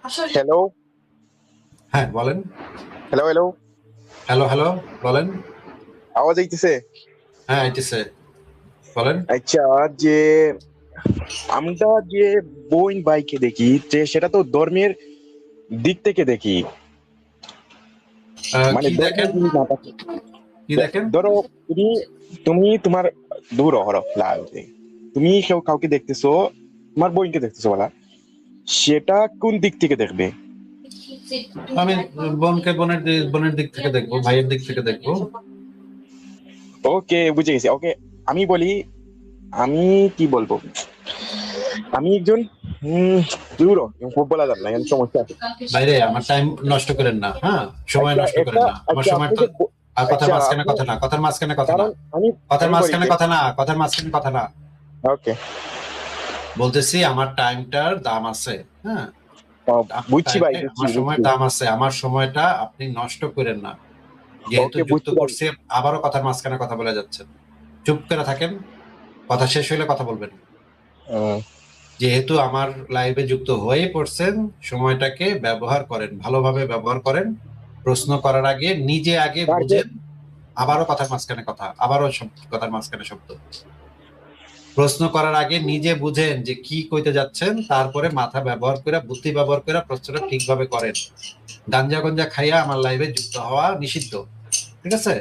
Hello, হ্যাঁ, বলেন। Hello, hello. Hello, hello, বলেন। আওয়াজ আইতেছে? হ্যাঁ, আইতেছে। বলেন। আচ্ছা, যে আমরা যে বোন ভাইকে দেখি যে সেটা তো ধর্মের দিক থেকে দেখি। মানে কি ধর্মের দেখেন? যদি না থাকে, কি দেখেন? ধরো তুমি তুমি তোমার দূর হরো লাগবে। তুমি কাউকে দেখতেছো, তোমার বোনকে দেখতেছো বলা, সেটা কোন দিক থেকে দেখবে? আমি বোনকে বোনের দিক থেকে দেখবো, ভাইয়ের দিক থেকে দেখবো। ওকে, বুঝে গেছি। ওকে, আমি বলি, আমি কি বলবো, আমি একজন দূর খুব বলা যাবে না, এখানে সমস্যা আছে। বাইরে আমার টাইম নষ্ট করেন না, হ্যাঁ? সময় আচ্ছা, নষ্ট এটা করেন না। আমার আচ্ছা সময় আপনি তো যে আর কথার আচ্ছা মাঝখানে আপনি, কথা না, কথার মাঝখানে কথা না। কারণ আমি কথার আমি বলি মাঝখানে যে কথা না, কথার মাঝখানে কথা না। ওকে, বলতেছি আমার টাইমটার দাম আছে, হ্যাঁ? আমার বুঝছি ভাই, টাইমে বুঝছি আমার সময়ের বুঝছি। দাম আছে। আমার সময়টা আপনি নষ্ট করেন না। যেহেতু ওকে, যুক্ত বুঝছি ভাই। করছি, আবারও কথার মাঝখানে কথা বলে যাচ্ছেন। চুপ করে থাকেন, কথা শেষ হইলে কথা বলবেন। উম, যেহেতু আমার লাইভে যুক্ত হয়ে পড়ছেন, সময়টাকে ব্যবহার করেন, ভালোভাবে ব্যবহার করেন। প্রশ্ন করার আগে নিজে আগে কার্য বুঝেন। আবারও কথার মাঝখানে কথা, আবারও কথার মাঝখানে শব্দ। প্রশ্ন করার আগে নিজে বুঝেন যে কি কইতে যাচ্ছেন, তারপরে মাথা ব্যবহার করে, বুদ্ধি ব্যবহার করে প্রশ্নটা ঠিকভাবে করেন। গাঞ্জা গঞ্জা খাইয়া আমার লাইভে যুক্ত হওয়া নিষিদ্ধ, ঠিক আছে?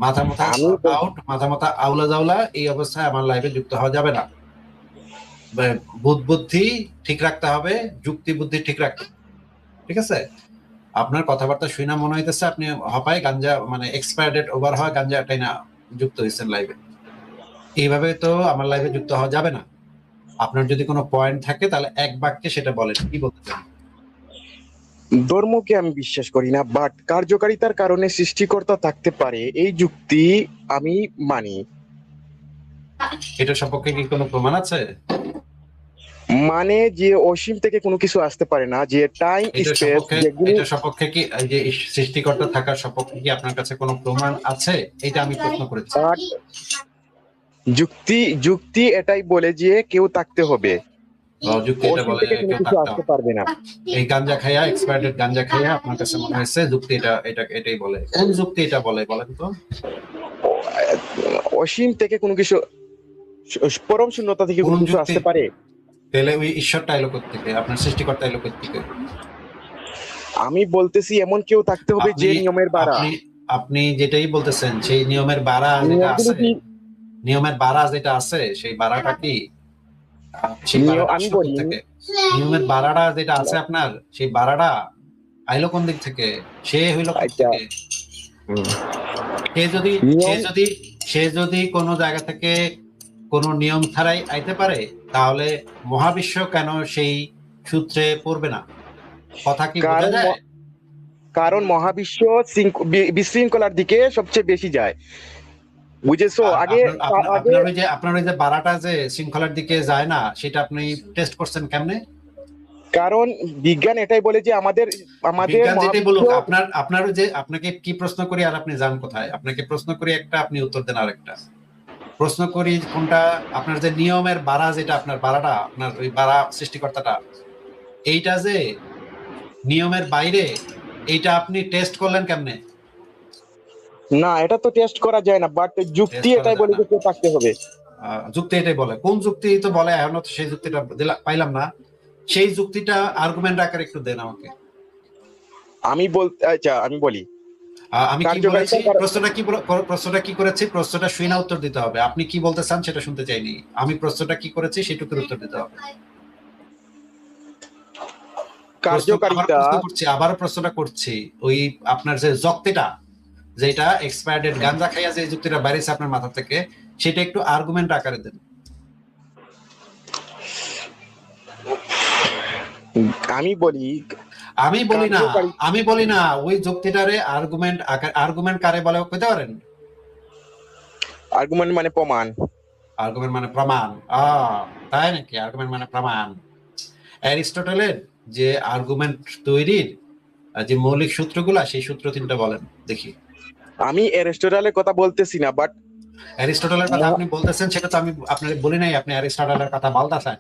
মাথা মাথা আমি বল- আউট, মাথা মাথা আউলা জাউলা এই অবস্থায় আমার লাইভে যুক্ত হওয়া যাবে না। বুদ্ধি ঠিক রাখতে হবে, যুক্তি বুদ্ধি ঠিক রাখতে হবে, ঠিক আছে? আপনার কথাবার্তা শুনে মনে হইতেছে আপনি হপায় গাঞ্জা মানে এক্সপায়ার ডেট ওভার হওয়া গাঞ্জাটাই না যুক্ত হয়েছেন লাইভে। এইভাবে তো আমার লাইভে যুক্ত হওয়া যাবে না। আপনার যদি কোনো পয়েন্ট থাকে তাহলে এক বাক্যে সেটা বলেন, কি বলতে চান? ধর্মকে আমি বিশ্বাস করি না, বাট কার্যকারিতার কারণে সৃষ্টিকর্তা থাকতে পারে এই যুক্তি আমি মানি। এটার সপক্ষে কি কোনো প্রমাণ আছে? মানে যে অসীম থেকে কোনো কিছু আসতে পারে না, যে টাইম এটার স্পেস সপক্ষে যেগুলি, এটার সপক্ষে কি এই যে সৃষ্টিকর্তা থাকার সপক্ষে কি আপনার কাছে কোনো প্রমাণ আছে? এটা আমি প্রশ্ন করেছি। বাট যুক্তি যুক্তি এটাই বলে যে কেউ থাকতে হবে, যুক্তি এটা অসীম বলে থেকে কোনো কেউ কিছু থাকতে আসতে হবে। পারবে না। এই গাঞ্জা খাইয়া এক্সপায়ার্ড গাঞ্জা খাইয়া আপনার কাছে মনে হয়েছে যুক্তি এটাই বলে। কোন যুক্তি এটা বলে বলেন তো? অসীম থেকে কোনো কিছু, পরম শূন্যতা থেকে কোন কোনো কিছু যুক্তি? আসতে পারে। তাহলে ওই ঈশ্বরটা এলো থেকে, আপনার সৃষ্টিকর্তা এলো থেকে? আমি বলতেছি এমন কেউ থাকতে হবে আপনি যে নিয়মের বাড়া, আপনি আপনি যেটাই বলতেছেন সেই নিয়মের বাড়া যেটা নিয়মগুলো আছে, কি, নিয়মের বাড়া যেটা আছে সেই বাড়াটা কি? সেই বাড়াটা আমি আসলো বলি, থেকে? নিয়মের বাড়াটা যেটা আছে আপনার, সেই বাড়াটা আইলো কোন দিক থেকে? সে হইলো আচ্ছা, থেকে? হুম, সে যদি সে নিয়ম, যদি সে যদি কোনো জায়গা থেকে কোনো নিয়ম ছাড়াই আইতে পারে, তাহলে মহাবিশ্ব কেন সেই সূত্রে পড়বে না? কথা কি বোঝা কারণ যায়? কারণ মহাবিশ্ব বিশৃঙ্খলার দিকে সবচেয়ে বেশি যায়, বুঝেছো? আর আগে আগে আপনার ওই যে বাড়াটা যে শৃঙ্খলার দিকে যায় না, সেটা আপনি টেস্ট করছেন কেমনে? কারণ বিজ্ঞান এটাই বলে যে আমাদের আমাদের বিজ্ঞান যেটাই মহাবিশ্ব, বলুক, আপনার ওই যে আপনাকে কি প্রশ্ন করি আর আপনি যান কোথায়? আপনাকে প্রশ্ন করি একটা, আপনি উত্তর দেন আরেকটা। প্রশ্ন করি কোনটা? আপনার যে নিয়মের বাড়া, যেটা আপনার বাড়াটা, আপনার ওই বাড়া সৃষ্টিকর্তাটা, এইটা যে নিয়মের বাইরে, এইটা আপনি টেস্ট করলেন কেমনে? না এটা তো টেস্ট করা যায় না, বাট যুক্তি টেস্ট করা এটাই যায় বলে না। যে কেউ থাকতে হবে। যুক্তি এটাই বলে। কোন যুক্তি তো বলে, এখনো তো সেই যুক্তিটা পাইলাম না। সেই যুক্তিটা আর্গুমেন্ট আকারে একটু দেন আমাকে। আমি আচ্ছা আমি বলি, আমি কি বলেছি? কার্যকারিতার প্রশ্নটা কি করেছি? প্রশ্নটা শুই না উত্তর দিতে হবে। আপনি কি বলতে চান সেটা শুনতে চাইনি। আমি প্রশ্নটা কি করেছি সেটুকুর উত্তর দিতে হবে। কার্যকারিতা, আবারও প্রশ্নটা করছি। ওই আপনার যে যুক্তিটা, যেটা এক্সপায়ার ডেট গাঞ্জা খাইয়া যে যুক্তিটা বাইরেছে আপনার মাথা থেকে, সেটা একটু আর্গুমেন্ট আকারে দেন। আমি বলি, আমি বলি না, কার্যকারী, আমি বলি না ওই যুক্তিটারে আর্গুমেন্ট কারে বলে কইতে পারেন? আর্গুমেন্ট মানে প্রমাণ। আর্গুমেন্ট মানে প্রমাণ। তাই নাকি? আর্গুমেন্ট মানে প্রমাণ। অ্যারিস্টটলের যে আর্গুমেন্ট তৈরির যে মৌলিক সূত্রগুলা, সেই সূত্র তিনটা বলেন দেখি। আমি এরিস্টটলের কথা বলতেছি না, বাট অ্যারিস্টটলের কথা আপনি বলতেছেন, সেটা তো আমি আপনাকে বলি নাই আপনি অ্যারিস্টটলের কথা বলতেছেন।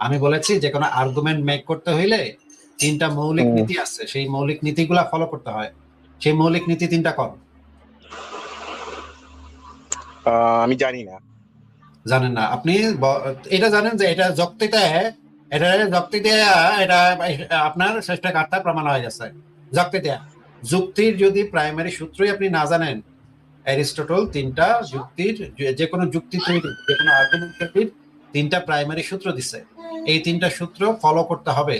আমি বলেছি যে কোনো আর্গুমেন্ট মেক করতে হইলে তিনটা মৌলিক নীতি আছে, সেই মৌলিক নীতিগুলা ফলো করতে হয়। সেই মৌলিক নীতি তিনটা কর। আমি জানি না। জানেন না আপনি? এটা জানেন যে এটা যুক্তিতে, এটা আপনার শ্রেষ্ঠকার্তা প্রমাণ হয়ে গেছে। যুক্তিতে, যুক্তির যদি প্রাইমারি সূত্রই আপনি না জানেন, অ্যারিস্টটল তিনটা যুক্তির, যে কোনো যুক্তি তৈরি, যে কোনো আর্গুমেন্ট তৈরির তিনটা প্রাইমারি সূত্র দিছে। এই তিনটা সূত্র ফলো করতে হবে।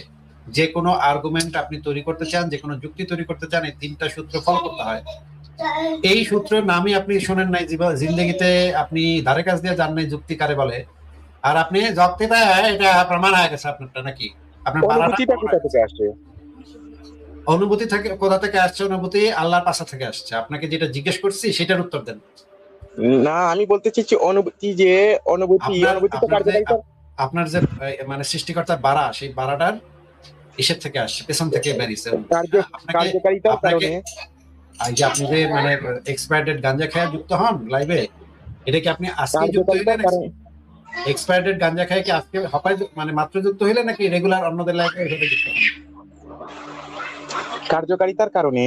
যে কোনো আর্গুমেন্ট আপনি তৈরি করতে চান, যে কোনো যুক্তি তৈরি করতে চান, এই তিনটা সূত্র ফলো করতে হয়। এই সূত্রের নামই আপনি শোনেন নাই জিন্দগিতে, আপনি ধারে কাছ দিয়ে জান নাই যুক্তি কারে বলে। আর আপনি যুক্তিটা এটা প্রমাণ হয়ে গেছে আপনারটা, নাকি আপনার অনুভূতিটা কোথা থেকে আসে? অনুভূতি থেকে কোথা থেকে আসছে? অনুভূতি আল্লাহর পাশা থেকে আসছে। আপনাকে যেটা জিজ্ঞেস করছি সেটার উত্তর দেন। না, আমি বলতে চাইছি অনুভূতি, যে অনুভূতি তো কার্যকারিতা। আপনার যে মানে সৃষ্টিকর্তার বাড়া, সেই বাড়াটার ইসের থেকে আসছে, পেছন থেকে বেরিয়েছে। কার্যকারিতার কারণে যে আপনি যে মানে এক্সপায়ার্ড গাঞ্জা খেয়ে যুক্ত হন লাইভে, এটা কি আপনি আজকে যুক্ত হইলেন? এক্সপায়ার্ড গাঞ্জা খেয়ে কি আজকে হপায় মানে মাত্র যুক্ত হইলেন, নাকি রেগুলার অন্যদের লাইফে এভাবে যুক্ত হন? কার্যকারিতার কারণে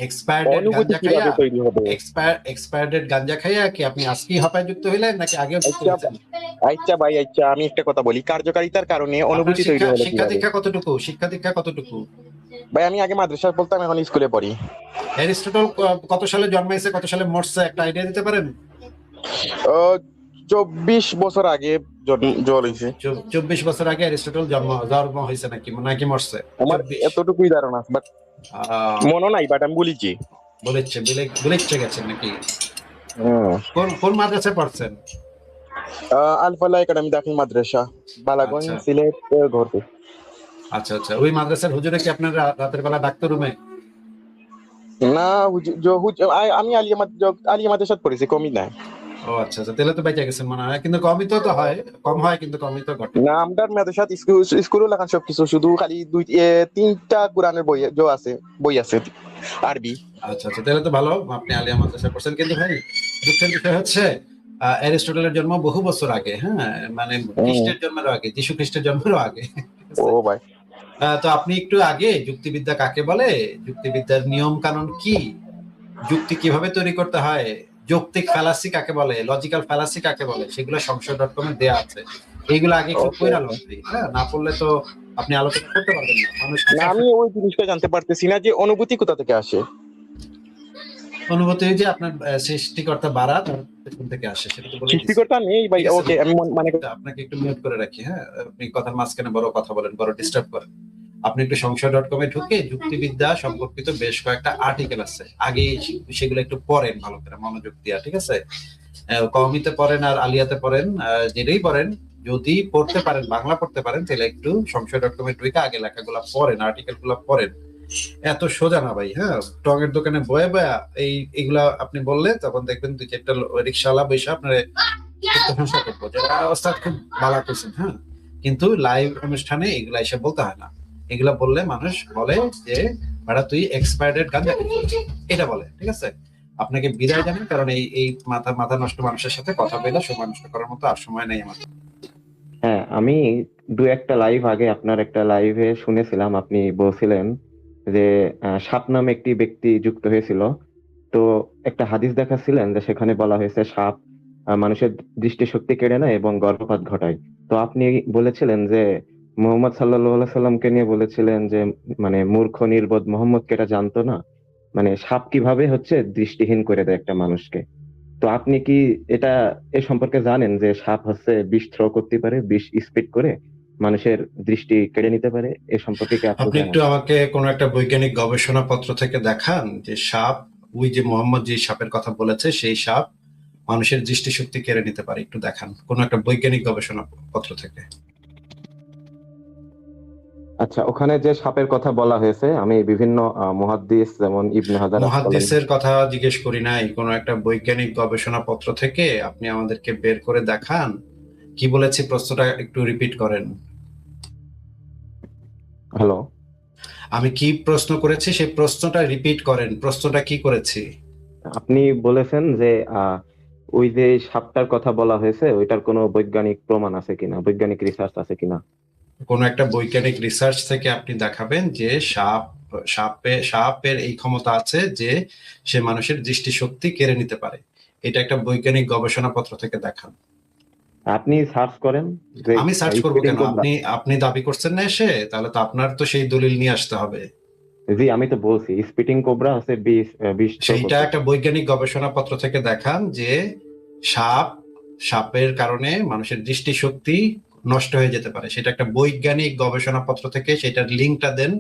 এক্সপায়ার্ড গাঞ্জা খাইয়া কি আপনি আজকেই হপায় যুক্ত হইলেন, নাকি আগেও যুক্ত হয়েছেন? আচ্ছা ভাই, আচ্ছা আমি একটা কথা বলি, কার্যকারিতার কারণে অনুভূতি তৈরি হলো। শিক্ষা দীক্ষা কতটুকু? ভাই আমি আগে মাদ্রাসা পড়তাম, এখন স্কুলে পড়ি। অ্যারিস্টটল কত সালে জন্মাইছে, কত সালে মরছে, একটা আইডিয়া দিতে পারেন? 24 বছর আগে জন্ম হয়েছে। 24 বছর আগে অ্যারিস্টটল জন্ম হয়েছে, নাকি মরছে? আমার এতটুকুই ধারণা, বাট মনে নাই, বাট আমি বলেছি। বলেছে গেছেন নাকি? কোন মাদ্রাসায় পড়ছেন? আলফালা একাডেমি দাখিল মাদ্রাসা, বালাগঞ্জ, সিলেট ঘরতে। আচ্ছা, ওই মাদ্রাসার হুজুরে কি আপনার রাতের বেলা ডাক্তার রুমে? না, আমি আলিয়া মাদ্রাসাত পড়েছি, কমই না। ও আচ্ছা, তাহলে তো বেঁচে গেছেন মনে হয়। কিন্তু কমই তো হয়, কম হয়, কিন্তু কমই তো ঘটে না। আমার মাদ্রাসাত স্কুলও লাগান সবকিছু, শুধু খালি 3টা কোরআনের বই আছে আরবি। আচ্ছা, তাহলে তো ভালো, আপনি আলিয়া মাদ্রাসা পড়ছেন। কিন্তু ভাই, দুঃখের বিষয় হচ্ছে অ্যারিস্টটলের জন্ম বহু বছর আগে, হ্যাঁ, মানে খ্রিস্টের জন্মের আগে, যীশু খ্রিস্টের জন্মেরও আগে। ও ভাই, তো আপনি একটু আগে যুক্তিবিদ্যা কাকে বলে, যুক্তিবিদ্যার নিয়ম কানুন কি, যুক্তি কিভাবে তৈরি করতে হয়, যৌক্তিক ফ্যালাসি কাকে বলে, লজিক্যাল ফ্যালাসি কাকে বলে, সেগুলো সংশয়.com এ দেয়া আছে। এইগুলো আগে একটু পড়া লাগবে, হ্যাঁ, না পড়লে তো আপনি আলোচনা করতে পারবেন না। না, আমি ওই জিনিসটা জানতে পারতেছি না যে অনুভূতি কোথা থেকে আসে। অনুভূতি যে আপনার সৃষ্টিকর্তা বাড়া তার পেছন থেকে আসে, সেটা তো বলে সৃষ্টিকর্তা নেই ভাই। ওকে, আমি মানে আপনাকে একটু মিউট করে রাখি, হ্যাঁ, আপনি কথার মাঝখানে বড় কথা বলেন, বড় ডিস্টার্ব করেন। আপনি একটু সংশয়.com এ ঢুকে যুক্তিবিদ্যা সম্পর্কিত বেশ কয়েকটা আর্টিকেল আছে, আগে সেগুলো একটু পড়েন ভালো করে, মনোযোগ দিয়া, ঠিক আছে? কওমিতে পড়েন আর আলিয়াতে পড়েন, যেটাই পড়েন, যদি পড়তে পারেন, বাংলা পড়তে পারেন, তাহলে একটু সংশয়.com এ ঢুকে আগে লেখাগুলো পড়েন, আর্টিকেল গুলো পড়েন। এত সোজা না ভাই, হ্যাঁ। টঙের দোকানে বয়ে এইগুলা আপনি বললে, তখন দেখবেন 2-4টা রিক্সাওয়ালা বসে আপনার প্রশংসা করবো যে অবস্থা খুব ভালো করছেন, হ্যাঁ। কিন্তু লাইভ অনুষ্ঠানে এগুলা এসে বলতে হয় না। এগুলা বললে মানুষ বলে যে ভাড়া তুই এক্সপায়ার্ড গাঞ্জা এটা বলে, ঠিক আছে? আপনাকে বিদায় জানেন, কারণ এই মাথা নষ্ট মানুষের সাথে কথা বলে সময় নষ্ট করার মতো আর সময় নেই আমার। হ্যাঁ, আমি 2-1টা লাইভ আগে আপনার একটা লাইভে শুনেছিলাম, আপনি বলছিলেন যে সাপ নামে একটি ব্যক্তি যুক্ত হয়েছিল। তো একটা হাদিস দেখাচ্ছিলেন যে সেখানে বলা হয়েছে সাপ মানুষের দৃষ্টিশক্তি কেড়ে নেয় এবং গর্ভপাত ঘটায়। তো আপনি বলেছিলেন যে মোহাম্মদ সাল্লাল্লাহু সাল্লামকে নিয়ে বলেছিলেন যে মানে মূর্খ নির্বোধ মোহাম্মদকে এটা জানতো না, মানে সাপ কিভাবে হচ্ছে দৃষ্টিহীন করে দেয় একটা মানুষকে। তো আপনি কি এটা এ সম্পর্কে জানেন যে সাপ হচ্ছে বিষ থ্রো করতে পারে, বিষ স্পিড করে মানুষের দৃষ্টি কেড়ে নিতে পারে? এ সম্পর্কে কি আপনি একটু আমাকে কোন একটা বৈজ্ঞানিক গবেষণা পত্র থেকে দেখান যে সাপ, ওই যে মোহাম্মদ যে সাপের কথা বলেছে, সেই সাপ মানুষের দৃষ্টিশক্তি কেড়ে নিতে পারে, একটু দেখান কোন একটা বৈজ্ঞানিক গবেষণা পত্র থেকে। আচ্ছা, ওখানে যে সাপের কথা বলা হয়েছে, আমি বিভিন্ন মুহাদ্দিস যেমন ইবনে হাজার মুহাদ্দিসের কথা জিজ্ঞেস করি নাই, কোন একটা বৈজ্ঞানিক গবেষণা পত্র থেকে আপনি আমাদেরকে বের করে দেখান। কি বলেছি প্রশ্নটা একটু রিপিট করেন। হ্যালো, আমি কি প্রশ্ন করেছি সেই প্রশ্নটা রিপিট করেন। প্রশ্নটা কি করেছি? আপনি বলেছেন যে ওই যে সাপটার কথা বলা হয়েছে, ওইটার কোনো বৈজ্ঞানিক প্রমাণ আছে কিনা, বৈজ্ঞানিক রিসার্চ আছে কিনা। কোন একটা বৈজ্ঞানিক রিসার্চ থেকে আপনি দেখাবেন যে সাপের এই ক্ষমতা আছে যে সে মানুষের দৃষ্টিশক্তি কেড়ে নিতে পারে, এটা একটা বৈজ্ঞানিক গবেষণাপত্র থেকে দেখান। আপনি সার্চ করেন যে আমি সার্চ করবো স্পিটিং কেন? কোবরা। আপনি দাবি করছেন না এসে, তাহলে তো আপনার তো সেই দলিল নিয়ে আসতে হবে। জি, আমি তো বলছি স্পিটিং কোবরা হচ্ছে বিষ বিষধর সেইটা পশু। একটা বৈজ্ঞানিক গবেষণাপত্র থেকে দেখান যে সাপের কারণে মানুষের দৃষ্টিশক্তি নষ্ট হয়ে যেতে পারে, সেটা একটা বৈজ্ঞানিক গবেষণাপত্র থেকে, সেটার লিঙ্কটা দেন,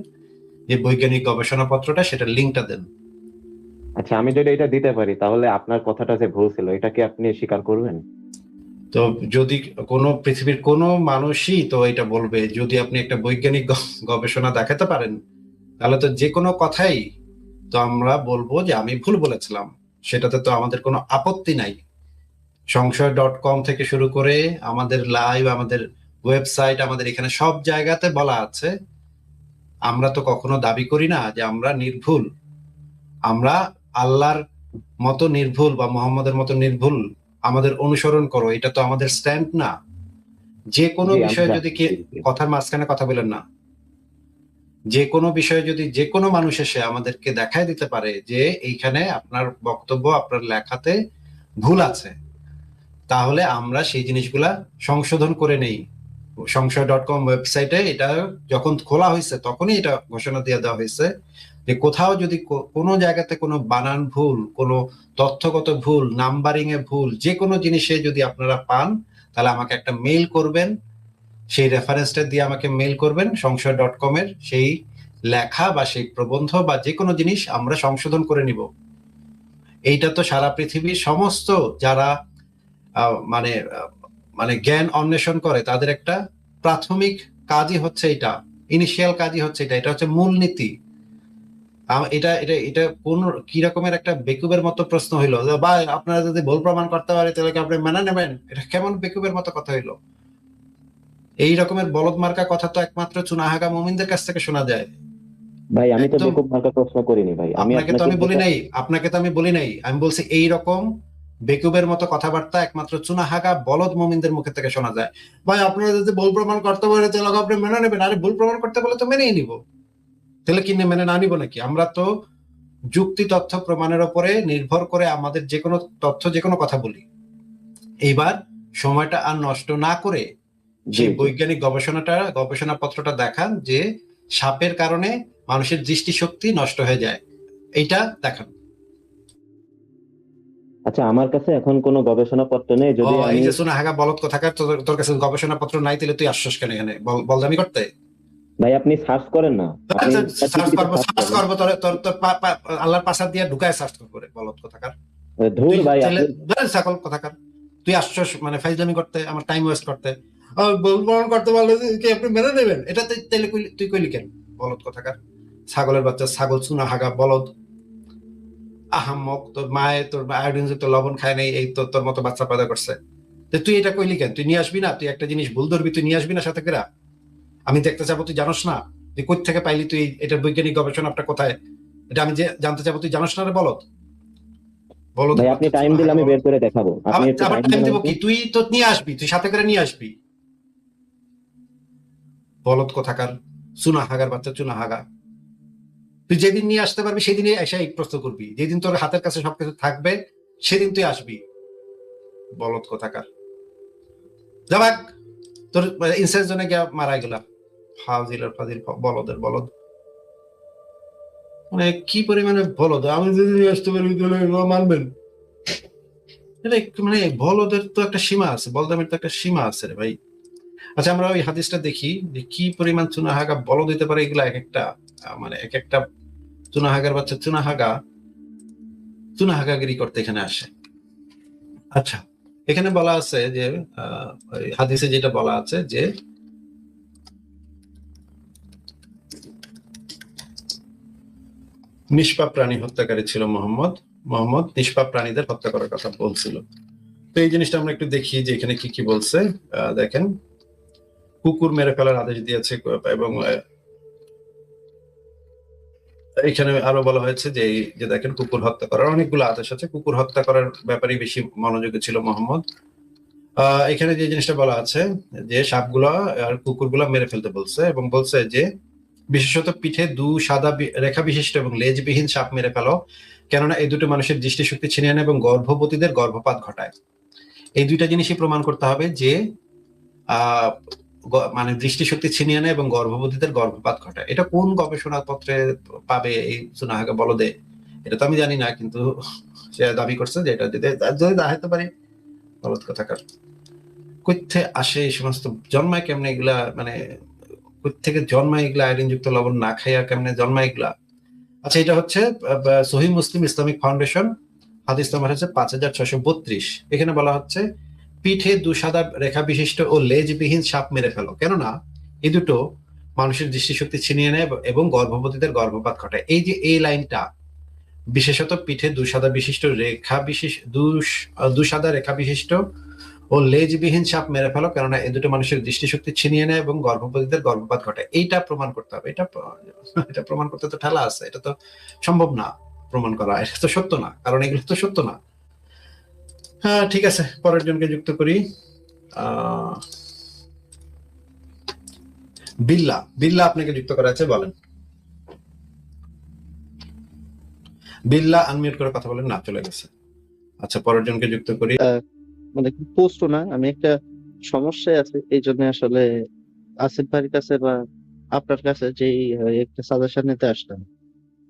যে বৈজ্ঞানিক গবেষণাপত্রটা সেটার লিঙ্কটা দেন। আচ্ছা, আমি যদি এটা দিতে পারি তাহলে আপনার কথাটা যে ভুল ছিল এটা কি আপনি স্বীকার করবেন? তো যদি কোনো পৃথিবীর কোনো মানুষই তো এটা বলবে, যদি আপনি একটা বৈজ্ঞানিক গবেষণা দেখাতে পারেন, তাহলে তো যে কোনো কথাই তো আমরা বলবো যে আমি ভুল বলেছিলাম, সেটাতে তো আমাদের কোনো আপত্তি নাই। সংশয়.com থেকে শুরু করে আমাদের লাইভ, আমাদের ওয়েবসাইট, আমাদের এখানে সব জায়গাতে বলা আছে, আমরা তো কখনো দাবি করি না যে আমরা নির্ভুল, আমরা আল্লাহর মতো নির্ভুল বা মোহাম্মদের মতো নির্ভুল, আমাদের অনুসরণ করো, এটা তো আমাদের স্ট্যান্ড না। যে কোনো জি, আমি বিষয়ে জানি। যদি কথার মাঝখানে কথা বলেন না, যে কোনো বিষয়ে যদি যে কোনো মানুষ এসে আমাদেরকে দেখায় দিতে পারে যে এইখানে আপনার বক্তব্য, আপনার লেখাতে ভুল আছে, তাহলে আমরা সেই জিনিসগুলা সংশোধন করে নেই। সংশয়.com ওয়েবসাইটে এটা যখন খোলা হয়েছে তখনই এটা ঘোষণা দিয়ে দেওয়া হয়েছে যে কোথাও যদি কোনো জায়গাতে কোনো বানান ভুল, কোনো তথ্যগত ভুল, নাম্বারিং এ ভুল, যে কোনো জিনিসে যদি আপনারা পান, তাহলে আমাকে একটা মেইল করবেন, সেই রেফারেন্সটা দিয়ে আমাকে মেইল করবেন। সংশয়.com এর সেই লেখা বা সেই প্রবন্ধ বা যে কোনো জিনিস আমরা সংশোধন করে নিব। এইটা তো সারা পৃথিবীর সমস্ত যারা মানে মানে জ্ঞান অন্বেষণ করে তাদের একটা প্রাথমিক কাজই হচ্ছে এটা, ইনিশিয়াল কাজই হচ্ছে এটা, এটা হচ্ছে মূলনীতি। এটা এটা এটা কোন কি রকমের একটা বেকুবের মতো প্রশ্ন হইলো যে ভাই আপনারা যদি ভুল প্রমাণ করতে পারে তাহলে কি আপনি মেনে নেবেন? এটা কেমন বেকুবের মতো কথা হইলো? এই রকমের বলদ মার্কা কথা তো একমাত্র চুনাহাগা মুমিনদের কাছ থেকে শোনা যায়। ভাই, আমি তো একদম। বেকুব মার্কা প্রশ্ন করিনি ভাই, আমি আপনাকে তো আপনাকে আমি বলি নাই, আপনাকে তো আমি বলি নাই, আমি বলছি এই রকম বেকুবের মতো কথাবার্তা একমাত্র চুনাহাগা বলদ মুমিনদের মুখে থেকে শোনা যায়। ভাই আপনারা যদি ভুল প্রমাণ করতে পারে তাহলে আপনি মেনে নেবেন, আরে ভুল প্রমাণ করতে বলে তো মেনেই নিব, তাহলে কি মেনে না নিব নাকি? আমরা তো যুক্তি তথ্য প্রমাণের উপরে নির্ভর করে আমাদের যে কোনো তথ্য, যে কোনো কথা বলি। এইবার সময়টা আর নষ্ট না করে সেই বৈজ্ঞানিক গবেষণাপত্রটা দেখান যে সাপের কারণে মানুষের দৃষ্টিশক্তি নষ্ট হয়ে যায়, এইটা দেখান। আচ্ছা, আমার কাছে এখন কোনো গবেষণাপত্র নেই। যদি এই আমি যে চুনাহাগা বলদ কোথাকার, তোর কাছে গবেষণাপত্র নাই, তাহলে তুই আসছস কেন এখানে বলদামি করতে? ভাই, আপনি সার্চ করেন না, আপনি সার্চ করবো, সার্চ সার্চ করেন। করবো, তোর তোর আল্লাহর পাশা দিয়ে ঢুকায় সার্চ করবো রে বলদ কোথাকার। ধুর তুই ভাই, তাহলে আপনি ছাগল কোথাকার, তুই আসছস মানে ফাইজলামি করতে, আমার টাইম ওয়েস্ট করতে। প্রমাণ করতে পারলে কি আপনি মেনে নেবেন? এটা তাহলে তুই কইলি কেন বলদ কোথাকার? ছাগলের বাচ্চা, ছাগল, চুনাহাগা বলদ আহাম্মক, তোর মায়ে তোর আয়োডিন যুক্ত লবণ খায় নাই, এই তোর মতো বাচ্চা পয়দা করছে। তুই এটা কইলি কেন? তুই নিয়ে আসবি না? তুই একটা জিনিস ভুল ধরবি, তুই নিয়ে আসবি না সাথে করে? আমি দেখতে চাবো তুই জানোস না যে কোথা থেকে পাইলি তুই এটার বৈজ্ঞানিক গবেষণাটা কোথায়, এটা আমি যে জানতে চাবো তুই জানোস না রে বলদ। বলদ ভাই, আপনি টাইম দিলে আমি বের করে দেখাবো, আপনি একটু আবার টাইম টাইম দেন দিব আমাকে। কি? তুই তো নিয়ে আসবি, তুই সাথে করে নিয়ে আসবি। বলদ কোথাকার, চুনাহাগার বাচ্চা, চুনাহাগা। তুই যেদিন নিয়ে আসতে পারবি সেদিনই এসে এই প্রশ্ন করবি, যেদিন তোর হাতের কাছে সবকিছু থাকবে সেদিন তুই আসবি। বলদ কোথাকার, যাবাক তোর ইনসেন্স জনে গিয়া মারা গেলা। ফাজিলের ফাজিল, বলদের বলদ, মানে কি পরিমাণে বলদ! আমি যদি নিয়ে আসতে পারি তাহলে মানবেন? এটা মানে বলদের তো একটা সীমা আছে, বলদামের তো একটা সীমা আছে রে ভাই। আচ্ছা, আমরা ওই হাদিসটা দেখি যে কি পরিমাণ চুনাহাগা বলদ দিতে পারে। এগুলা এক একটা মানে এক একটা চুনাহাগার বাচ্চা, চুনাহাগাগিরি করতে এখানে আসে। আচ্ছা, এখানে বলা আছে যে হাদিসে যেটা বলা আছে যে নিষ্পাপ প্রাণী হত্যাকারী ছিল মোহাম্মদ নিষ্পাপ প্রাণীদের হত্যা করার কথা বলছিল। তো এই জিনিসটা আমরা একটু দেখি যে এখানে কি কি বলছে। দেখেন, কুকুর মেরে ফেলার আদেশ দিয়েছে, এবং এখানে আরো বলা হয়েছে যে এই যে দেখেন কুকুর হত্যা করার অনেকগুলো আদেশ আছে, কুকুর হত্যা করার ব্যাপারে বেশি মনোযোগী ছিল মোহাম্মদ। এখানে যে জিনিসটা বলা আছে যে সাপগুলা আর কুকুরগুলা মেরে ফেলতে বলছে, এবং বলছে যে বিশেষত পিঠে সাদা রেখা বিশিষ্ট এবং লেজবিহীন সাপ মেরে ফেলো, কেননা এই দুটো মানুষের দৃষ্টিশক্তি ছিনিয়ে নেয় এবং গর্ভবতীদের গর্ভপাত ঘটায়। এই দুইটা জিনিসই প্রমাণ করতে হবে যে মানে দৃষ্টিশক্তি ছিনিয়ে নেয় এবং গর্ভবতীদের গর্ভপাত ঘটায়। এটা কোন গবেষণাপত্রে পাবে এই সুনাহাগা বলদে, এটা তো আমি জানি না, কিন্তু সে দাবি করছে যে এটা যদি দেখাতে পারি। বলদ কথাকার কোথা আসে এই সমস্ত, জন্মায় কেমনে এগুলা, মানে থেকে জন্মায় এগুলা আয়োডিন যুক্ত লবণ না খাইয়া কেমনে জন্মায় এগুলা। আচ্ছা, এটা হচ্ছে সহিহ মুসলিম ইসলামিক ফাউন্ডেশন, হাদিস নাম্বার হচ্ছে 5632। এখানে বলা হচ্ছে পিঠে সাদা রেখা বিশিষ্ট ও লেজবিহীন সাপ মেরে ফেলো, কেননা এই দুটো মানুষের দৃষ্টিশক্তি ছিনিয়ে নেয় এবং গর্ভবতীদের গর্ভপাত ঘটায়। এই যে এই লাইনটা, বিশেষত পিঠে সাদা রেখা বিশিষ্ট ও লেজবিহীন সাপ মেরে ফেলো, কেননা এই দুটো মানুষের দৃষ্টিশক্তি ছিনিয়ে নেয় এবং গর্ভবতীদের গর্ভপাত ঘটায়, এইটা প্রমাণ করতে হবে। এটা প্রমাণ করতে তো ঠেলা আছে, এটা তো সম্ভব না প্রমাণ করা, এটা তো সত্য না, কারণ এগুলো তো সত্য না। হ্যাঁ, ঠিক আছে, পরের জনকে যুক্ত করি। বিল্লা আপনাকে যুক্ত করা আছে, বলেন। বিল্লা আনমিউট করে কথা বলেন। না, চলে গেছে। আচ্ছা, পরের জনকে যুক্ত করি। মানে পোস্ট না, আমি একটা সমস্যায় আছি, এই জন্য আসলে আসিফ ভাইয়ের কাছে বা আপনার কাছে যে একটা সাজেশন নিতে আসলাম।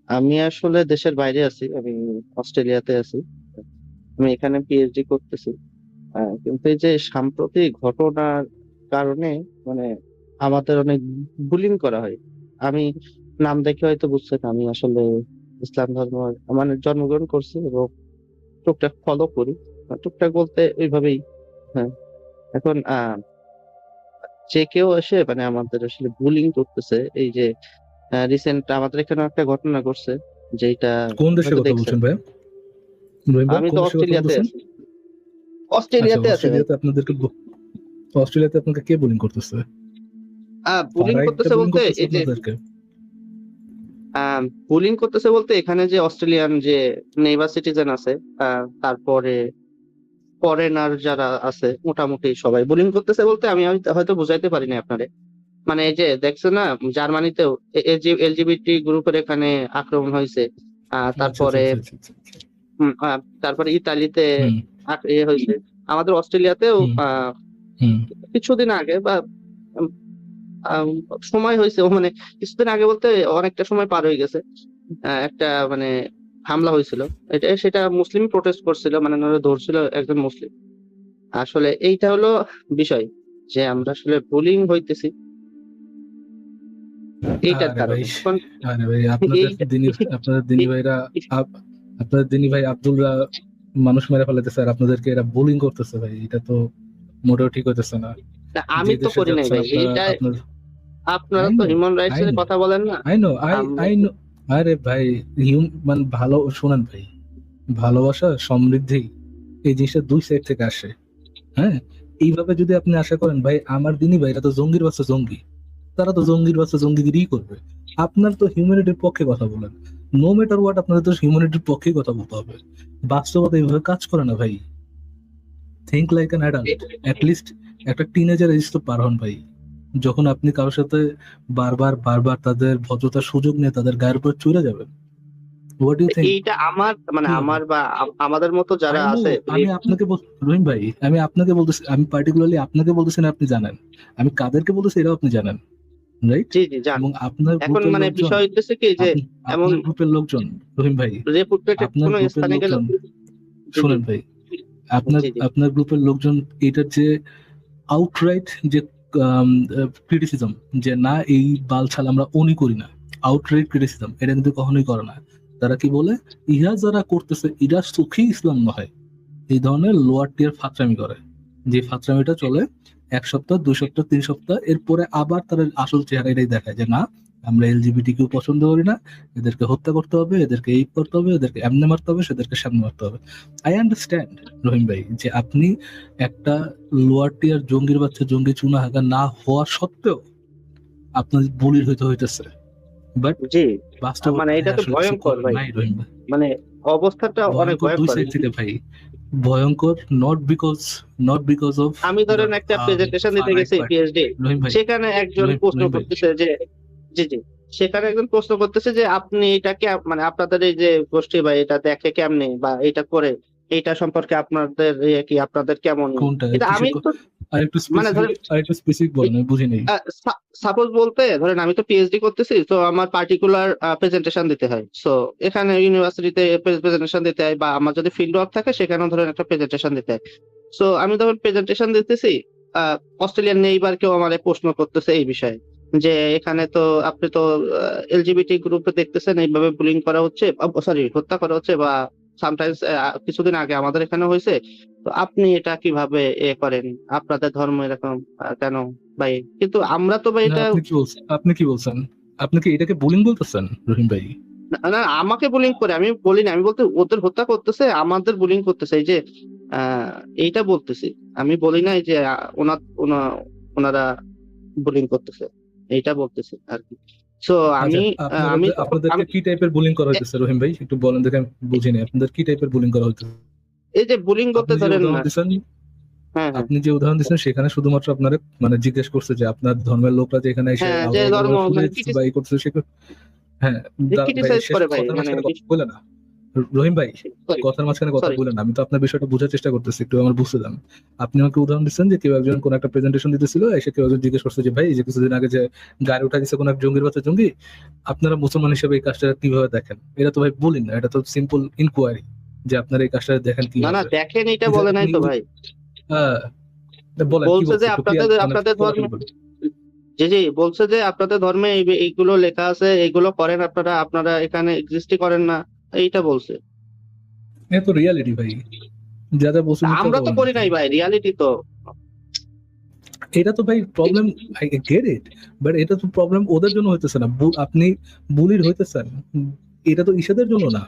আমি আসলে দেশের বাইরে আছি, আমি অস্ট্রেলিয়াতে আছি, আমি এখানে পিএইচডি করতেছি। কিন্তু এই যে সাম্প্রতিক ঘটনার কারণে মানে আমাদের অনেক বুলিং করা হয়। আমি নাম দেখে হয়তো বুঝছেন, আমি আসলে ইসলাম ধর্ম মানে জন্মগ্রহণ করছি এবং টুকটাক ফলো করি, টুকটাক বলতে ওইভাবেই। হ্যাঁ, এখন যে কেউ এসে মানে আমাদের আসলে বুলিং করতেছে। এই যে রিসেন্ট আমাদের এখানে একটা ঘটনা ঘটছে, যেটা কোন দেশের হয়তো কথা দেখছেন। বলছেন ভাই? আমি তো অস্ট্রেলিয়াতে আছি। আচ্ছা, অস্ট্রেলিয়াতে আছে ভাই। অস্ট্রেলিয়াতে আপনাকে কে বোলিং করতেছে? বুলিং করতেছে বলতে এই যে বুলিং করতেছে বলতে এখানে যে অস্ট্রেলিয়ান যে নেইবার সিটিজেন আছে, তারপরে ফরেনার যারা আছে, মোটামুটি সবাই বুলিং করতেছে বলতে আমি হয়তো বুঝাইতে পারিনি আপনারে। মানে এই যে দেখছো না, জার্মানিতেও এলজিবিটি গ্রুপের এখানে আক্রমণ হয়েছে, তারপরে তারপরে ইতালিতে হয়েছে, আমাদের অস্ট্রেলিয়াতেও কিছুদিন আগে বা সময় হয়েছে, মানে কিছুদিন আগে বলতে অনেকটা সময় পার হয়ে গেছে, একটা মানে হামলা হয়েছিল। সেটা মুসলিম প্রোটেস্ট করছিল, মানে ধরছিল একজন মুসলিম। আসলে এইটা হলো বিষয় যে আমরা আসলে বুলিং হইতেছি এইটার কারণে। আপনাদের দিনী ভাই আব্দুলরা মানুষ মেরে ফেলাইতেছে আর আপনাদেরকে এরা বুলিং করতেছে ভাই, এটা তো মোটেও ঠিক হইতেছে না। আমি তো করি নাই ভাই, এইটা আপনারা তো হিউম্যান রাইটস এর কথা বলেন না। I know. আরে ভাই, মানে ভালো শুনেন ভাই, ভালোবাসা সমৃদ্ধি এই জিনিসটা দুই সাইড থেকে আসে। হ্যাঁ, এইভাবে যদি আপনি আশা করেন ভাই আমার দিনই ভাই, এরা তো জঙ্গির বাচ্চা জঙ্গি, তারা তো জঙ্গির বাচ্চা জঙ্গিগিরি করবে। আপনার তো হিউম্যানিটির পক্ষে কথা বলেন, নো ম্যাটার হোয়াট, আপনাদের তো হিউম্যানিটির পক্ষে কথা বলতে হবে। বাস্তবতা এইভাবে কাজ করে না ভাই। Think like an adult, at least একটা টিনেজার এজ তো পার হন ভাই। যখন আপনি কারোর সাথে বারবার তাদের ভদ্রতার সুযোগ নিয়ে তাদের গায়ের উপর চড়ে যাবেন, হোয়াট ডু ইউ থিংক? এইটা আমার মানে আমার বা আমাদের মতো যারা আছে, আমি আপনাকে রহিম ভাই, আমি আপনাকে বলতেছি, আমি পার্টিকুলারলি আপনাকে বলতেছি না, আপনি জানেন আমি কাদেরকে বলতেছি, এটাও আপনি জানেন, রাইট? জি জি জানেন। এবং আপনার এখন মানে বিষয় হইতেছে কি যে এমন গ্রুপের লোকজন, রহিম ভাই, আপনার কোনো স্থানে গেলে শুনেন ভাই, আপনার গ্রুপের লোকজন এটার যে আউটরাইট যে ক্রিটিসিজম, যে না এই বালছাল আমরা উনি করি না, আউটরাইট ক্রিটিসিজম এটা কিন্তু কখনোই করে না। তারা কি বলে, ইহা যারা করতেছে ইরা সুখী ইসলাম নয়, এই ধরনের লোয়ার টিয়ার ফাত্রামি করে। যে ফাত্রামিটা চলে 1 সপ্তাহ 2 সপ্তাহ 3 সপ্তাহ, এরপরে আবার তারা আসল চেহারা এটাই দেখায় যে না আমরা এলজিবিটি কেউ পছন্দ করি না, এদেরকে হত্যা করতে হবে, এদেরকে এই করতে হবে, এদেরকে এমনে মারতে হবে, সেদেরকে সামনে মারতে হবে। আই আন্ডারস্ট্যান্ড রহিম ভাই যে আপনি একটা লোয়ার টিয়ার জঙ্গির বাচ্চা জঙ্গি চুনা হাগা না হওয়া সত্ত্বেও আপনার বুলির হইতেছে, বাট বাস্তব মানে এটা তো ভয়ঙ্কর ভাই, মানে অবস্থাটা অনেক ভয়ঙ্কর দুই সাইড থেকে ভাই। ভয়ঙ্কর, নট বিকজ অফ আমি ধরেন একটা প্রেজেন্টেশন দিতে গেছি পিএইচডি, রহিম ভাই, সেখানে একজন রহিম- প্রশ্ন রহিম ভাই। করতেছে যে জি সেখানে একজন প্রশ্ন করতেছে যে আপনি এটাকে মানে আপনাদের এই যে গোষ্ঠী বা এটা দেখে কেমনে বা এটা করে এইটা সম্পর্কে আপনাদের কি আপনাদের কেমন, কোনটা এটা আমি তো আরেকটু মানে ধরেন স্পেসিফিক বলেন, আমি বুঝি নেই। সাপোজ বলতে ধরেন আমি তো পিএইচডি করতেছি, তো আমার পার্টিকুলার প্রেজেন্টেশন দিতে হয়, সো এখানে ইউনিভার্সিটিতে প্রেজেন্টেশন দিতে হয় বা আমার যদি ফিল্ড ওয়ার্ক থাকে সেখানেও ধরেন একটা প্রেজেন্টেশন দিতে হয়। সো আমি যখন প্রেজেন্টেশন দিতেছি, অস্ট্রেলিয়ান নেইবার কেউ আমার প্রশ্ন করতেছে এই বিষয়ে যে এখানে তো আপনি তো এলজিবিটি গ্রুপে দেখতেছেন এইভাবে বুলিং করা হচ্ছে, সরি হত্যা করা হচ্ছে, বা সামটাইমস কিছুদিন আগে আমাদের এখানে হয়েছে, তো আপনি এটা কিভাবে করেন, আপনাদের ধর্ম এরকম কেন ভাই? কিন্তু আমরা তো ভাই না, এটা আপনি কি বলছেন? আপনি কি এটাকে বুলিং বলতেছেন রহিম ভাই? না আমাকে বুলিং করে, আমি বলি না, আমি বলতে ওদের হত্যা করতেছে, আমাদের বুলিং করতেছে, এই যে এইটা বলতেছি, আমি বলি না এই যে ওনারা বুলিং করতেছে, এইটা বলতেছি আর কি। সো আমি আমি আপনাদেরকে কি টাইপের বুলিং করা হইতেছে রহিম ভাই, একটু বলেন দেখে আমি বুঝিনি। আপনাদের কি টাইপের বুলিং করা হইতেছে? এই যে বুলিং করতে ধরেন হ্যাঁ আপনি যে উদাহরণ দিচ্ছেন সেখানে শুধুমাত্র আপনারা মানে জিজ্ঞেস করছে যে আপনার ধর্মের লোকরা যে এখানে এসে হ্যাঁ, যে ধর্ম বা ই করছে হ্যাঁ, criticize করে ভাই, কথার মানে মাঝখানে কথা বলে না রহিম ভাই, sorry, কথার মাঝখানে কথা sorry. বলেন, আমি তো আপনার বিষয়টা বোঝার চেষ্টা করতেছি, একটু আমার বুঝতে দেন। আপনি আমাকে উদাহরণ দিচ্ছেন যে কেউ একজন কোন একটা প্রেজেন্টেশন দিতেছিল, এসে কেউ একজন জিজ্ঞেস করছে যে ভাই এই যে কিছুদিন আগে যে গাড়ি উঠা দিচ্ছে কোন এক জঙ্গির বাচ্চা জঙ্গি, আপনারা মুসলমান হিসেবে এই কাজটা কিভাবে দেখেন? এটা তো ভাই বলিন না, এটা তো সিম্পল ইনকোয়ারি যে আপনারা এই কাজটা দেখেন কি? না দেখেন এটা বলে নাই তো ভাই, বলেন কি বলছে যে বলছে? আপনাদের ধর্মে জি বলছে যে আপনাদের ধর্মে এইগুলো লেখা আছে, এইগুলো করেন আপনারা এখানে এক্সিস্টই করেন না, এইটা বলছে। এ তো রিয়ালিটি ভাই, যা যা বলছেন আমরা তো করি নাই ভাই, রিয়ালিটি তো এটা তো ভাই problem, I get it, but এটা তো প্রবলেম ওদের জন্য হইতেছে না, আপনি বুলির হইতেছেন, এটা তো ইসাদের জন্য না,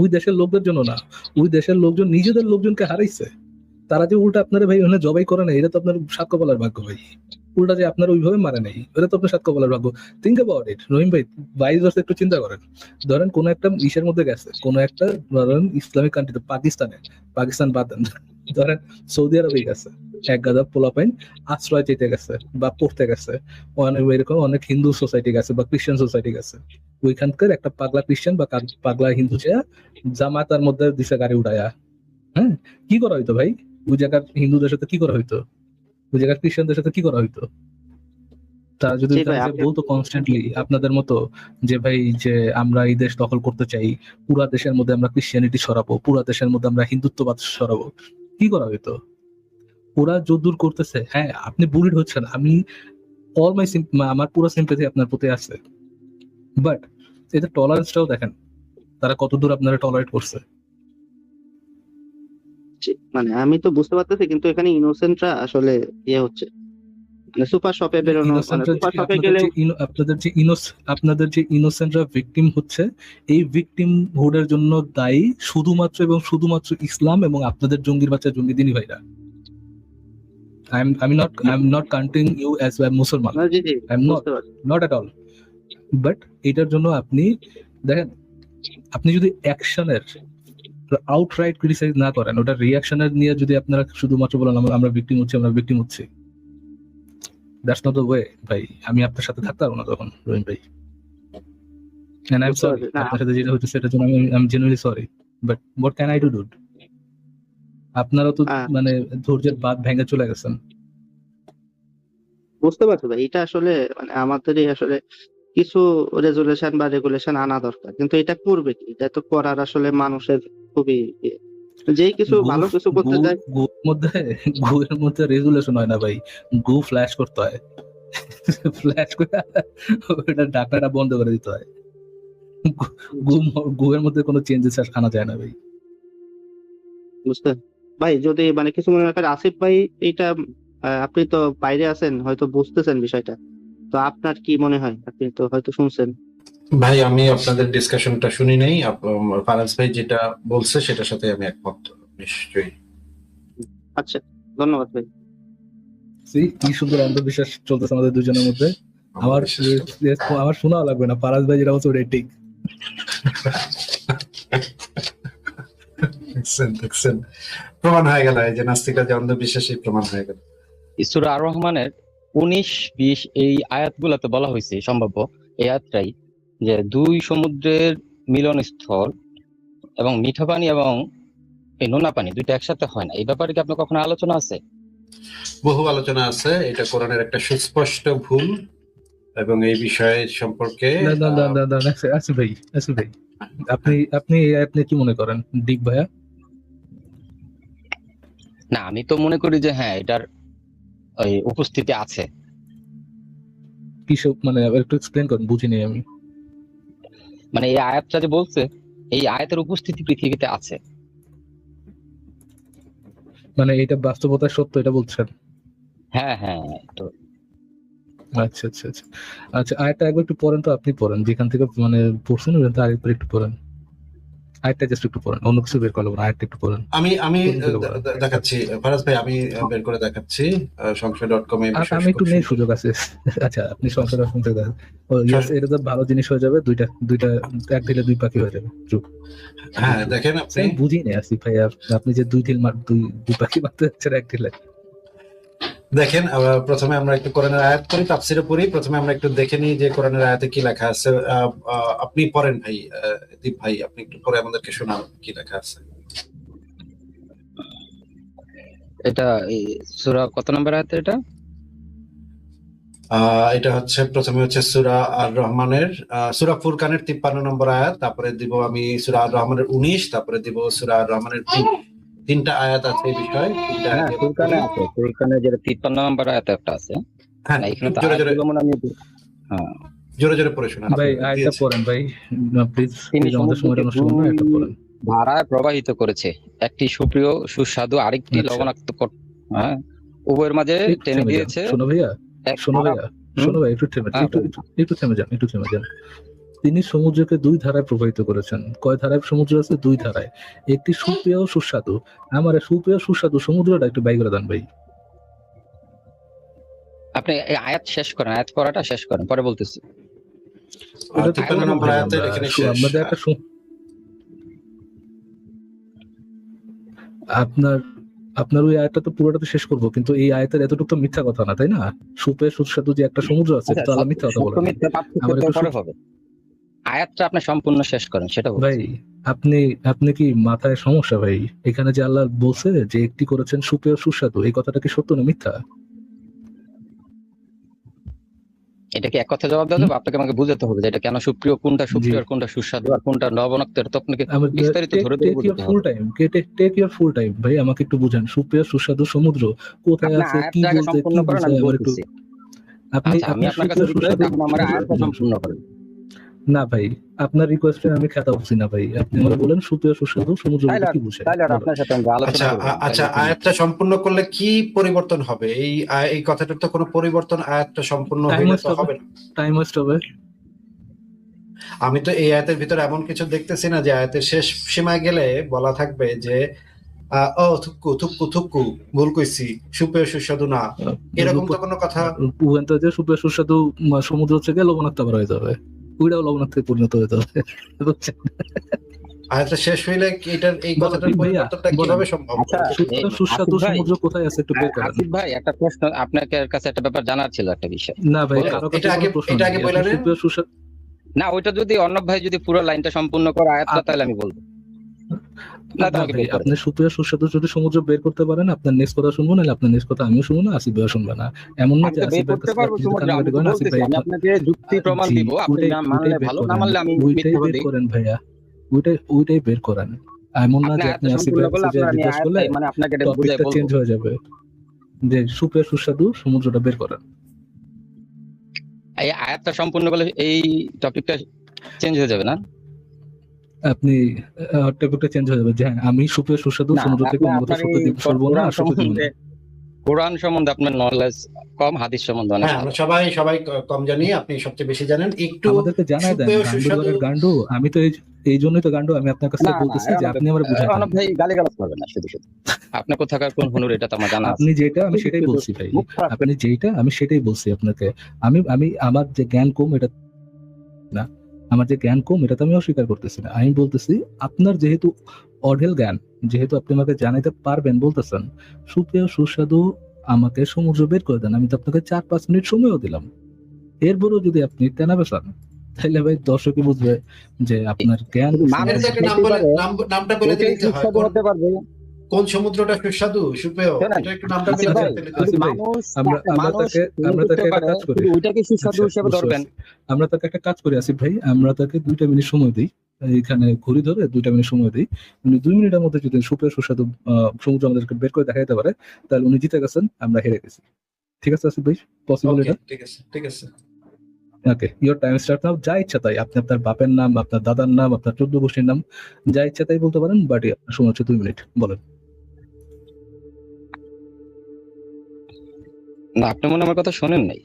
ওই দেশের লোকদের জন্য না, ওই দেশের লোকজন নিজেদের লোকজনকে হারাইছে, তারা যে উল্টা আপনারা ভাই ওখানে জবাই করে না, এটা তো আপনার সাক্ষ্য বলার ভাগ্য ভাই, উল্টা যে আপনার ওইভাবে মারে নাই, এটা তো আপনার সাক্ষ্য বলার ভাগ্য। থিঙ্ক অ্যাবাউট ইট রহিম ভাই, বাইশ বছর একটু চিন্তা করেন, ধরেন কোন একটা ইসের মধ্যে গেছে, কোন একটা ধরেন ইসলামিক কান্ট্রিতে, পাকিস্তান বাদ দেন, ধরেন সৌদি আরবে গেছে, এক গাদা পোলাপাইন আশ্রয় চাইতে গেছে বা পড়তে গেছে, এরকম অনেক হিন্দু সোসাইটি গেছে বা খ্রিস্টান সোসাইটি গেছে, ওইখানকার একটা পাগলা খ্রিস্টান বা পাগলা হিন্দু চেয়া জামাতার মধ্যে দিছে গাড়ি উঠায়া, হ্যাঁ কি করা হইতো ভাই? ওই জায়গার হিন্দুদের সাথে কি করা হইতো? ওই জায়গার খ্রিস্টানদের সাথে কি করা হইতো? তারা যদি বলতো কনস্ট্যান্টলি আপনাদের মতো যে ভাই যে আমরা এই দেশ দখল করতে চাই, পুরা দেশের মধ্যে আমরা ক্রিশ্চিয়ানিটি সরাবো, পুরা দেশের মধ্যে আমরা হিন্দুত্ববাদ সরাবো, কি করা হইতো? ওরা যদ্দূর করতেছে, হ্যাঁ আপনি বুলিড হচ্ছেন, আমি আমার পুরো সিম্পাথি আপনার প্রতি আছে, বাট এতে টলারেন্সটাও দেখেন, তারা কতদূর আপনারা টলারেট করছে। মানে আমি তো বুঝতে পারতেছি, কিন্তু এখানে ইনোসেন্টরা আসলে হচ্ছে মানে সুপার শপে বেরোনো, মানে সুপার শপে গেলে আপনাদের যে ইনোসেন্টরা ভিকটিম হচ্ছে, এই ভিকটিম হুডের জন্য দায়ী শুধুমাত্র এবং শুধুমাত্র ইসলাম এবং আপনাদের জঙ্গির বাচ্চা জঙ্গি দিনী ভাইরা। I'm not counting you as a মুসলমান, I'm not at all, but এটার জন্য আপনি দেখেন, আপনি যদি অ্যাকশনের আউটরাইট ক্রিটিসাইজ না করেন, ওটা রিঅ্যাকশনের নিয়ে যদি আপনারা শুধুমাত্র বলেন আমরা ভিকটিম হচ্ছি, দ্যাটস নট দ্য ওয়ে ভাই। আমি আপনার সাথে থাকতে পারবো না তখন রহিম ভাই, and I'm sorry আপনার সাথে যেটা হচ্ছে সেটার জন্য আমি genuinely sorry, but what can I do dude? আপনারা তো মানে ধৈর্যের বাঁধ ভেঙে চলে গেছেন। বুঝতে পারছো ভাই, এটা আসলে মানে আমাদেরই আসলে কিছু রেজুলেশন বা রেগুলেশন আনা দরকার, কিন্তু এটা করবে কি? এটা তো করার আসলে মানুষের খুবই যেই কিছু ভালো কিছু করতে যায়, গুয়ের মধ্যে রেজুলেশন হয় না ভাই, গু ফ্ল্যাশ করতে হয়, ফ্ল্যাশ করে ওটা ডাকনাটা বন্ধ করে দিতে হয়, গুয়ের মধ্যে কোনো চেঞ্জেস আনা যায় না ভাই। বুঝতে ভাই, যদি মানে কিছু মনে করেন আসিফ ভাই, এটা আপনি তো বাইরে আছেন, হয়তো বুঝতেছেন বিষয়টা, তো আপনার কি মনে হয়? আপনি তো হয়তো শুনছেন। ভাই আমি আপনাদের ডিসকাশনটা শুনি নাই, ফারাজ ভাই যেটা বলছে সেটার সাথে আমি একমত নিশ্চয়ই। আচ্ছা, ধন্যবাদ ভাই। কি সুন্দর অন্ধবিশ্বাস চলতেছে আমাদের দুজনের মধ্যে, আমার শোনাও লাগবে না, ফারাজ ভাই যেটা বলছে ওটাই ঠিক। দেখছেন প্রমাণ হয়ে গেল, এই যে নাস্তিকরা যে অন্ধবিশ্বাসী প্রমাণ হয়ে গেল। সূরা আর রহমানের 19-20 এই আয়াতগুলোতে বলা হয়েছে সম্ভাব্য এই আয়াতটাই যে দুই সমুদ্রের মিলনস্থল এবং মিঠা পানি এবং এই নোনা পানি দুইটা একসাথে হয় না। এই ব্যাপারে কি আপনার কখনো আলোচনা আছে? বহু আলোচনা আছে, এটা কোরআনের একটা সুস্পষ্ট ভুল এবং এই বিষয়ে সম্পর্কে আসিফ ভাই আপনি এই আয়াত নিয়ে কি মনে করেন দীপ ভাইয়া? না, আমি তো মনে করি যে হ্যাঁ এটার ওই উপস্থিতি আছে। কিসব মানে একটু এক্সপ্লেইন করেন, বুঝিনি আমি। মানে এই আয়াতটা যে বলছে, এই আয়াতের উপস্থিতি পৃথিবীতে আছে। মানে এটা বাস্তবতা সত্য এটা বলছেন? হ্যাঁ হ্যাঁ, তো আচ্ছা আচ্ছা আচ্ছা আচ্ছা, আয়াতটা একবার একটু পড়েন তো, আপনি পড়েন যেখান থেকে মানে পড়ছেন ওখান থেকে আরেকবার একটু পড়েন, আয়াতটা জাস্ট একটু পড়েন, অন্য কিছু বের করবো না, আয়াতটা একটু পড়েন। আমি দেখাচ্ছি ফারাজ ভাই, আমি বের করে দেখাচ্ছি সংশয়.com এ আমি একটু নেই সুযোগ আছে। আচ্ছা আপনি সংশয়.com থেকে দেখেন, এটা তো ভালো জিনিস হয়ে যাবে, দুইটা এক দিলে দুই পাখি হয়ে যাবে। হ্যাঁ দেখেন, আপনি বুঝি নেই আসিফ ভাই, আপনি যে দুই পাখি মারতে যাচ্ছেন এক দিলে। দেখেন, প্রথমে আমরা একটু কোরআনের আয়াত করি, তাফসিরে পড়ি। প্রথমে আমরা একটু দেখে নিই যে কোরআনের আয়াতে কি লেখা আছে। আপনি পড়েন ভাই, দীপ ভাই, আপনি একটু পড়ে আমাদেরকে শোনান কি লেখা আছে। এটা সূরা কত নম্বর আয়াত এটা? এটা হচ্ছে প্রথমে হচ্ছে সূরা আর রহমানের সূরা ফুরকানের 53 নম্বর আয়াত, তারপরে দিব আমি সূরা আর রহমানের 19, তারপরে দিব সূরা আর রহমানের 3। তিনটা আয়াত আছে এই বিষয়ে। হ্যাঁ, ফুরকানে আছে, ফুরকানে যে 53 নম্বর আয়াত একটা আছে। হ্যাঁ, এখানে তো জোরে জোরে হ্যাঁ জোরে জোরে পড়ে শোনান ভাই, আয়াতটা পড়েন ভাই প্লিজ, আমাদের সময়টা নষ্ট করুন না, এটা পড়েন। ধারায় প্রবাহিত করেছে, একটি সুপ্রিয় সুস্বাদু আরেকটি লবণাক্ত হ্যাঁ, উভয়ের মাঝে টেনে দিয়েছে। শোনো ভাইয়া একটু থেমে যান। তিনি সমুদ্রকে দুই ধারায় প্রবাহিত করেছেন। কয় ধারায় সমুদ্র আছে? দুই ধারায়। একটি সুপেয় সুস্বাদু, আমার সুপেয় সুস্বাদু সমুদ্রটা একটু বাই করে দেন ভাই। আপনি এই আয়াত শেষ করেন, আয়াত পড়াটা শেষ করেন, পরে বলতেছি। আপনার ওই আয়াতটা তো পুরোটা তো শেষ করবো, কিন্তু এই আয়াতের এতটুকু তো মিথ্যা কথা না, তাই না? সুপেয় সুস্বাদু যে একটা সমুদ্র আছে, তো আল্লাহ মিথ্যা কথা বলে। আয়াতটা আপনি সম্পূর্ণ শেষ করেন, সেটা ভাই আপনি কি মাথায় সমস্যা ভাই? এখানে যে আল্লাহ বলছে যে একটি করেছেন সুপেয় সুস্বাদু, এই কথাটা কি সত্য না মিথ্যা? এটা কি এক কথা জবাব দেওয়া যাবে? আপনাকে আমাকে বুঝাতে হবে যে এটা কেন সুপ্রিয়, কোনটা সুপ্রিয় আর কোনটা সুস্বাদু আর কোনটা লবণাক্ত, এটা তো আপনাকে বিস্তারিত ধরে টেক ইওর ফুল টাইম ভাই, আমাকে একটু বুঝান সুপ্রিয় সুস্বাদু সমুদ্র কোথায় আছে, কি বলতে কি বোঝায় আমার একটু। আমি আপনার কাছে আমার আয়াতটা সম্পূর্ণ করেন না ভাই, আপনার রিকোয়েস্টে আমি খেতা উঠছি না ভাই, আপনি আমাকে বলেন সুপ্রিয় সুস্বাদু সমুদ্র কি বোঝায়। আচ্ছা, আয়াতটা সম্পূর্ণ করলে কি পরিবর্তন হবে? এই কথাটার তো কোনো পরিবর্তন আয়াতটা সম্পূর্ণ হইলে তো হবে না, টাইম ওয়েস্ট হবে। আমি তো এই আয়াতের ভিতরে এমন কিছু দেখতেছি না যে আয়াতের শেষ সীমায় গেলে বলা থাকবে যে থুক্কু থুক্কু থুক্কু ভুল কইছি, সুপেয় সুস্বাদু না, এরকম তো কোনো কথা। যে সুপেয় সুস্বাদু সমুদ্র থেকে লবণাক্ত আবার হয়ে যাবে, ওইটাও লবণাক্তে পরিণত হয়ে যাবে। আয়াতটা শেষ হইলে এটার এই কথাটার পরিবর্তনটা কিভাবে সম্ভব? সুস্বাদু সমুদ্র কোথায় আছে একটু বের করেন। আসিফ ভাই, একটা প্রশ্ন আপনার কাছে, একটা ব্যাপার জানার ছিল, একটা বিষয়। না ভাই, এটা আগে বলেন না, ওইটা যদি অর্ণব ভাই যদি পুরো লাইনটা সম্পূর্ণ করে আয়াতটা, তাহলে আমি বলবো। আপনি সুপ্রিয় সুস্বাদু যদি সমুদ্র বের করতে পারেন, আপনার নেক্সট কথা শুনবো, নাহলে আপনার নেক্সট কথা আমিও শুনবো না, আসিফ ভাইও শুনবে না। এমন না যে আসিফ ভাই আপনাকে যুক্তি প্রমাণ দিব, আপনি মানলে ভালো, না মানলে আমি বের করেন ভাইয়া, ওইটাই বের করেন। এমন না যে আপনি আসিফ ভাই জিজ্ঞেস করলে মানে আপনাকে টপিকটা চেঞ্জ হয়ে যাবে, যে সুপ্রিয় সুস্বাদু সমুদ্রটা বের করেন। এই আয়াতটা সম্পূর্ণ করলে এই টপিকটা চেঞ্জ হয়ে যাবে না? আপনি টপিকটা চেঞ্জ হয়ে যাবে যে আমি সুপ্রিয় সুস্বাদু সমুদ্র থেকে অন্য কথা সত্য দিব বলবো না, আর সত্য দিব না। কোরআন সম্বন্ধে আপনার নলেজ কম, হাদিস সম্বন্ধে অনেক। আমরা সবাই কম জানি, আপনি সবচেয়ে বেশি জানেন। একটু আমাদেরকে জানাই দেন গান্ডু, আমি তো এই জন্যই তো গান্ডু আমি আপনার কাছে বলতেছি যে আপনি আমারে বুঝাই দেন। ভাই গালিগালাজ করবেন না শুধু আপনি কোথাকার কোন হুনুর, এটা তো আমার জানা আছে। আপনি যেটা আমি সেটাই বলছি ভাই, আপনি যেটা আমি সেটাই বলছি আপনাকে। আমি আমার যে জ্ঞান কম এটা না, আমার যে জ্ঞান কম এটা তো আমি অস্বীকার করতেছি না, আমি বলতেছি আপনার যেহেতু অঢেল জ্ঞান, যেহেতু আপনি আমাকে জানাইতে পারবেন বলতেছেন, সুপেয় সুস্বাদু আমাকে সমুদ্র বের করে দেন, আমি তো আপনাকে 4-5 মিনিট সময়ও দিলাম, এরপরও যদি আপনি তেনা বেসান তাহলে ভাই দর্শকই বুঝবে যে আপনার জ্ঞান এর তো একটা নামটা বলে দিতে হয়, হতে পারবে। কোন সমুদ্রটা সুস্বাদু সুপেয়, শোনেন, এটা একটু নামটা আসিফ বলে ভাই, দিতে আসিফ ভাই, মানুষ আমরা তাকে একটা কাজ করি, ওইটাকে সুস্বাদু আচ্ছা, হিসেবে বুঝতে ধরবেন। পারছি। আমরা তাকে একটা কাজ করি আসিফ ভাই, আমরা তাকে 2টা মিনিট সময় দিই, এখানে ঘড়ি ধরে 2টা মিনিট সময় দিই, উনি 2 মিনিটের মধ্যে যদি সুপেয় সুস্বাদু সমুদ্র আমাদেরকে বের করে দেখাইতে পারে তাহলে উনি জিতে গেছেন, আমরা হেরে গেছি। ঠিক আছে আসিফ ভাই, পসিবল ওকে, এটা? ঠিক আছে। ওকে, ইওর টাইম স্টার্ট নাও। যা ইচ্ছা তাই, আপনি আপনার বাপের নাম, আপনার দাদার নাম, আপনার 14 গোষ্ঠীর নাম, যা ইচ্ছা তাই বলতে পারেন, বাট আপনার সময় হচ্ছে 2 মিনিট, বলেন। না, আপনি মনে হয় আমার কথা শোনেন নাই।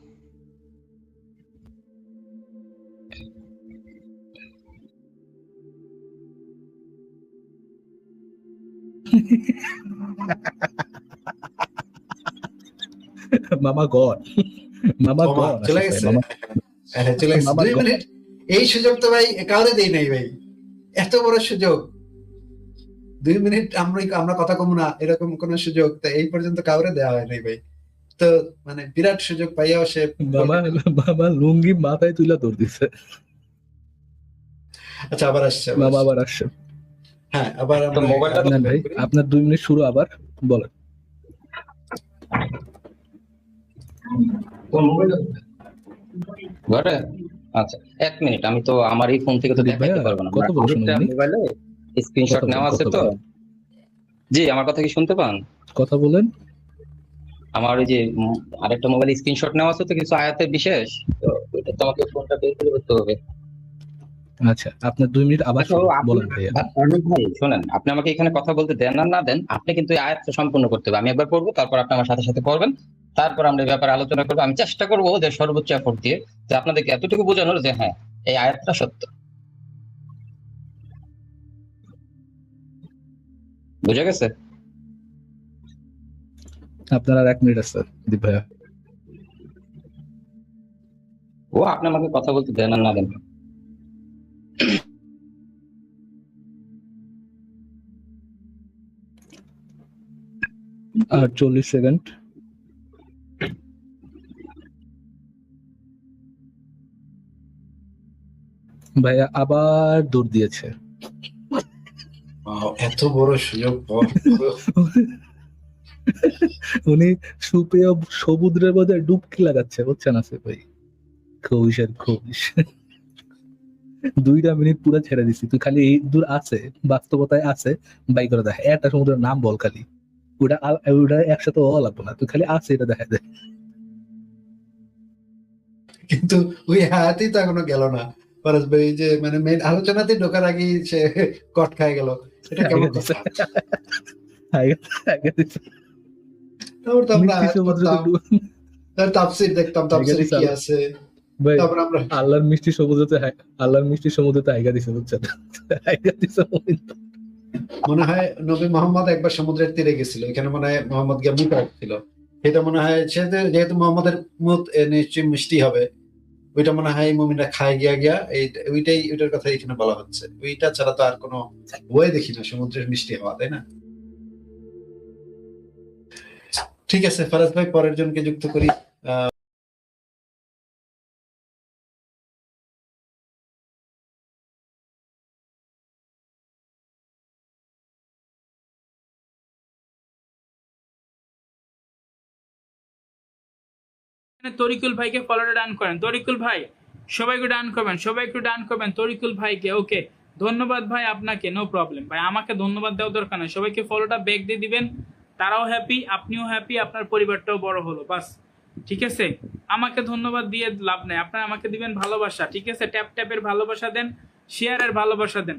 মামা গড, মামা ওমা, গড, চলে আসিফ ভাই, গেছে। মামা হ্যাঁ, চলে গেছে। মামা 2 গড। মিনিট, এই সুযোগ তো ভাই কাউরে দেই নাই ভাই, এত বড় সুযোগ। 2 মিনিট আমরা কথা কম না, এরকম কোন সুযোগ তো এই পর্যন্ত কাউরে দেওয়া হয় নাই ভাই। তো মানে বিরাট সুযোগ পাইয়াও সে মামা লুঙ্গি মাথায় তুলে দৌড় দিচ্ছে। আচ্ছা, আবার আসছে। মামা আবার আসছে। হ্যাঁ, আবার তো আমরা মোবাইলটা নেন ভাই, আপনার 2 মিনিট শুরু, আবার বলেন। ঘরে আচ্ছা, 1 মিনিট, আমি তো আমার এই ফোন থেকে তো দিলীপ দেখাইতে ভাইয়া, পারবো না, কথা বলো, আরেকটা শুনুন মোবাইলে স্ক্রিনশট নেওয়া আছে তো। জি, আমার কথা কি শুনতে পান? কথা বলেন। আমার ওই যে আরেকটা মোবাইল স্ক্রিনশট নেওয়া আছে তো কিছু আয়াতের বিশেষ, তো এটা তোমাকে ফোনটা বের করে করতে হবে। আচ্ছা, আপনার 2 মিনিট আবার দেখো, শুরু, আপনি বলেন ভাইয়া। অর্ণব ভাই শোনেন, আপনি আমাকে এখানে কথা বলতে দেন আর না দেন, আপনি কিন্তু এই আয়াতটা সম্পূর্ণ করতে হবে। আমি একবার পড়বো, তারপর আপনি আমার সাথে সাথে পড়বেন, তারপর আমরা এই ব্যাপারে আলোচনা করবো। আমি চেষ্টা করবো যে সর্বোচ্চ এফোর্ট দিয়ে যে আপনাদেরকে এতটুকু বোঝানোর যে হ্যাঁ, এই আয়াতটা সত্য। বুঝা গেছে? আপনার আর 1 মিনিট আছে দীপ ভাইয়া। ও, আপনি আমাকে কথা বলতে দেন আর না দেন। আর 40 সেকেন্ড। ভাইয়া আবার দৌড় দিয়েছে। এত বড় সুযোগ উনি সুপেয় সমুদ্রের মধ্যে ডুবকি লাগাচ্ছে, বুঝছেন আছে ভাই, খবিস আর খবিস। 2টা মিনিট পুরো ছেড়ে দিছি, তুই খালি এই দূর আছে, বাস্তবতায় আছে, বাই করে দেখ একটা সমুদ্রের নাম বল খালি, ওটা একসাথে হওয়া লাগবে না, তুই খালি আছে এটা দেখা দেয়। কিন্তু ওই হাতই তো এখনো গেল না ফরাজ ভাই, যে মানে মেন আলোচনাতে ঢোকার আগেই সে কট খায় গেল, এটা কেমন কথা? তারপর তো আমরা আয়াত পড়তাম, তার তাফসীর দেখতাম, তাফসীরে কি আছে, ভাই তারপর আমরা আল্লাহর মিষ্টি সমুদ্রতে আইগা দিছে, বুঝছেন, আইগা দিছে। মনে হয় নবী মোহাম্মদ একবার সমুদ্রের তীরে গেছিল, এখানে মনে হয় মোহাম্মদ গিয়ে মুখ রাখছিল, এটা মনে হয় সে যেহেতু মোহাম্মদের মুখ নিশ্চয়ই মিষ্টি হবে, ওইটা মনে হয় মুমিনরা খায় গিয়া ওইটার কথা এখানে বলা হচ্ছে। ওইটা ছাড়া তো আর কোনো ওয়ে দেখি না সমুদ্রের মিষ্টি হওয়া, তাই না? ঠিক আছে ফরাজ ভাই, পরের জনকে যুক্ত করি। তরিকুল ভাইকে ফলোটা ডান করেন। তরিকুল ভাই সবাইকে ডান করবেন, সবাইকে ডান করবেন তরিকুল ভাইকে। ওকে, ধন্যবাদ ভাই আপনাকে, নো প্রবলেম ভাই, আমাকে ধন্যবাদ দেওয়ার দরকার নেই, সবাইকে ফলোটা ব্যাক দিয়ে দিবেন, তারাও হ্যাপি, আপনিও হ্যাপি, আপনার পরিবারটাও বড় হলো, বাস। ঠিক আছে, আমাকে ধন্যবাদ দিয়ে লাভ নেই, আপনারা আমাকে দিবেন ভালোবাসা। ঠিক আছে, ট্যাপের ভালোবাসা দেন, শেয়ারের ভালোবাসা দেন,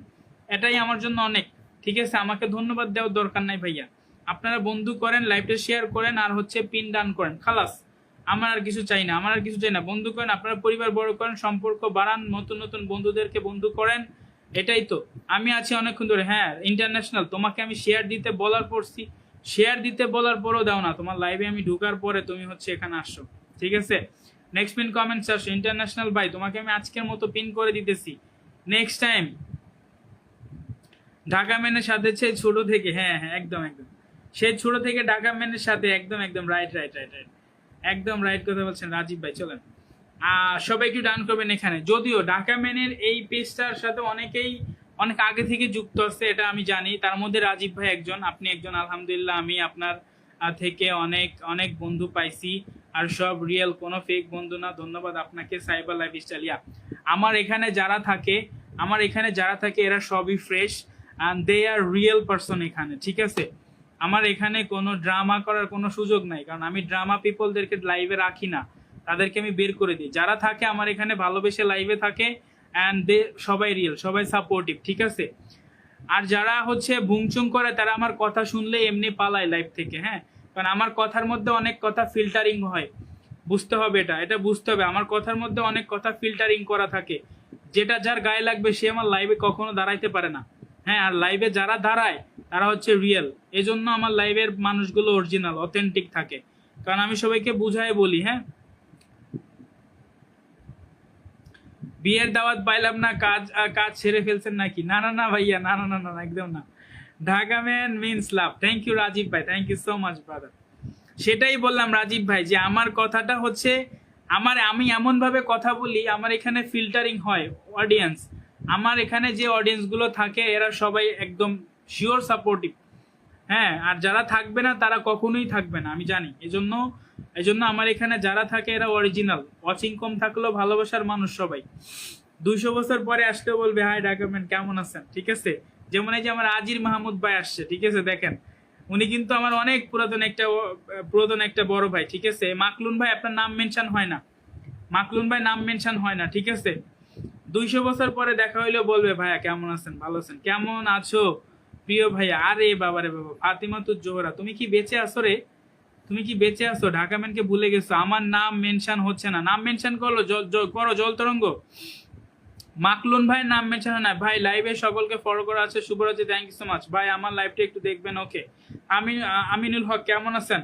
এটাই আমার জন্য অনেক। ঠিক আছে, আমাকে ধন্যবাদ দেওয়ার দরকার নাই ভাইয়া, আপনারা বন্ধু করেন, লাইভটা শেয়ার করেন, আর হচ্ছে পিন ডান করেন, খালাস। আমার আর কিছু চাই না, বন্ধু করেন, আপনারা পরিবার বড় করেন, সম্পর্ক বাড়ান, নতুন নতুন বন্ধুদেরকে বন্ধু করেন, এটাই তো। আমি আছি অনেকক্ষণ ধরে, হ্যাঁ ইন্টারন্যাশনাল, তোমাকে আমি শেয়ার দিতে বলার পরও দাও না, তোমার লাইভে আমি ঢুকার পরে তুমি হচ্ছে এখানে আসছো। ঠিক আছে, নেক্সট পিন কমেন্টস আসো। ইন্টারন্যাশনাল ভাই, তোমাকে আমি আজকের মতো পিন করে দিতেছি, নেক্সট টাইম ঢাকা ম্যানের সাথে সে ছোট থেকে, হ্যাঁ হ্যাঁ একদম একদম, সে ছোট থেকে ঢাকা ম্যানের সাথে, একদম একদম রাইট রাইট রাইট রাইট, একদম রাইট কথা বলছেন রাজীব ভাই। চলেন সবাই একটু ডান করবেন এখানে। যদিও ঢাকা ম্যানের এই পেজটার সাথে অনেকেই অনেক আগে থেকে যুক্ত আছে, এটা আমি জানি, তার মধ্যে রাজীব ভাই একজন, আপনি একজন। আলহামদুলিল্লাহ, আমি আপনার থেকে অনেক অনেক বন্ধু পাইছি, আর সব রিয়েল, কোনো ফেক বন্ধু না। ধন্যবাদ আপনাকে সাইবার লাইফস্টাইল। আমার এখানে যারা থাকে এরা সবই fresh and they are real person এখানে, ঠিক আছে? আমার এখানে কোনো ড্রামা করার কোনো সুযোগ নাই, কারণ আমি ড্রামা পিপলদেরকে লাইভে রাখি না, তাদেরকে আমি বের করে দিই। যারা থাকে আমার এখানে ভালোবেসে লাইভে থাকে অ্যান্ড দে সবাই রিয়েল, সবাই সাপোর্টিভ, ঠিক আছে? আর যারা হচ্ছে বুংচুং করে তারা আমার কথা শুনলে এমনি পালায় লাইভ থেকে, হ্যাঁ, কারণ আমার কথার মধ্যে অনেক কথা ফিল্টারিং হয়, বুঝতে হবে, এটা বুঝতে হবে। আমার কথার মধ্যে অনেক কথা ফিল্টারিং করা থাকে, যেটা যার গায়ে লাগবে সে আমার লাইভে কখনো দাঁড়াইতে পারে না, হ্যাঁ। আর লাইভে যারা দাঁড়ায় তারা হচ্ছে রিয়েল, এজন্য আমার লাইভের মানুষগুলো অরিজিনাল, অথেন্টিক থাকে, কারণ আমি সবাইকে বুঝাই বলি, হ্যাঁ। বিয়ের দাওয়াত পাইলাম না, কাজ ছেড়ে ফেলছেন নাকি? না না না ভাইয়া, না না না না, একদম না। Dhaka man means love. Thank you Rajib ভাই, thank you so much brother. সেটাই বললাম রাজীব ভাই, যে আমার কথাটা হচ্ছে আমি এমন ভাবে কথা বলি, আমার এখানে ফিল্টারিং হয় অডিয়েন্স, আমার এখানে যে অডিয়েন্স গুলো থাকে এরা সবাই একদম শিওর সাপোর্টিভ, হ্যাঁ। আর যারা থাকবে না তারা কখনোই থাকবে না, আমি জানি। এজন্য আমার এখানে যারা থাকে এরা অরিজিনাল। ওয়াচিং কম থাকলেও ভালোবাসার মানুষ সবাই। 200 বছর পরে আসলে বলবে হাই ঢাকা ম্যান কেমন আছেন, ঠিক আছে? যেমন এই যে আমার আজির মাহমুদ ভাই আসছে, ঠিক আছে? দেখেন উনি কিন্তু আমার অনেক পুরাতন একটা বড় ভাই, ঠিক আছে? মাকলুন ভাই আপনার নাম মেনশন হয় না, মাকলুন ভাই নাম মেনশন হয় না, ঠিক আছে? 200 বছর পরে দেখা হইলেও বলবে ভাইয়া কেমন আছেন, ভালো আছেন, কেমন আছো প্রিয় ভাইয়া? আরে বাবা রে বাবা, ফাতিমাতুজ জোহরা, তুমি কি বেঁচে আছো রে? তুমি কি বেঁচে আছো? ঢাকা ম্যানকে ভুলে গেছো? আমার নাম মেনশন হচ্ছে না, নাম মেনশন করো জল তরঙ্গ। মাকলুন ভাই নাম মেনশন হয় না ভাই। লাইভে সকলকে ফলো করা আছে, শুভরাত্রি, থ্যাংক ইউ সো মাচ ভাই। আমার লাইভটা একটু দেখবেন, ওকে? আমিনুল হক কেমন আছেন?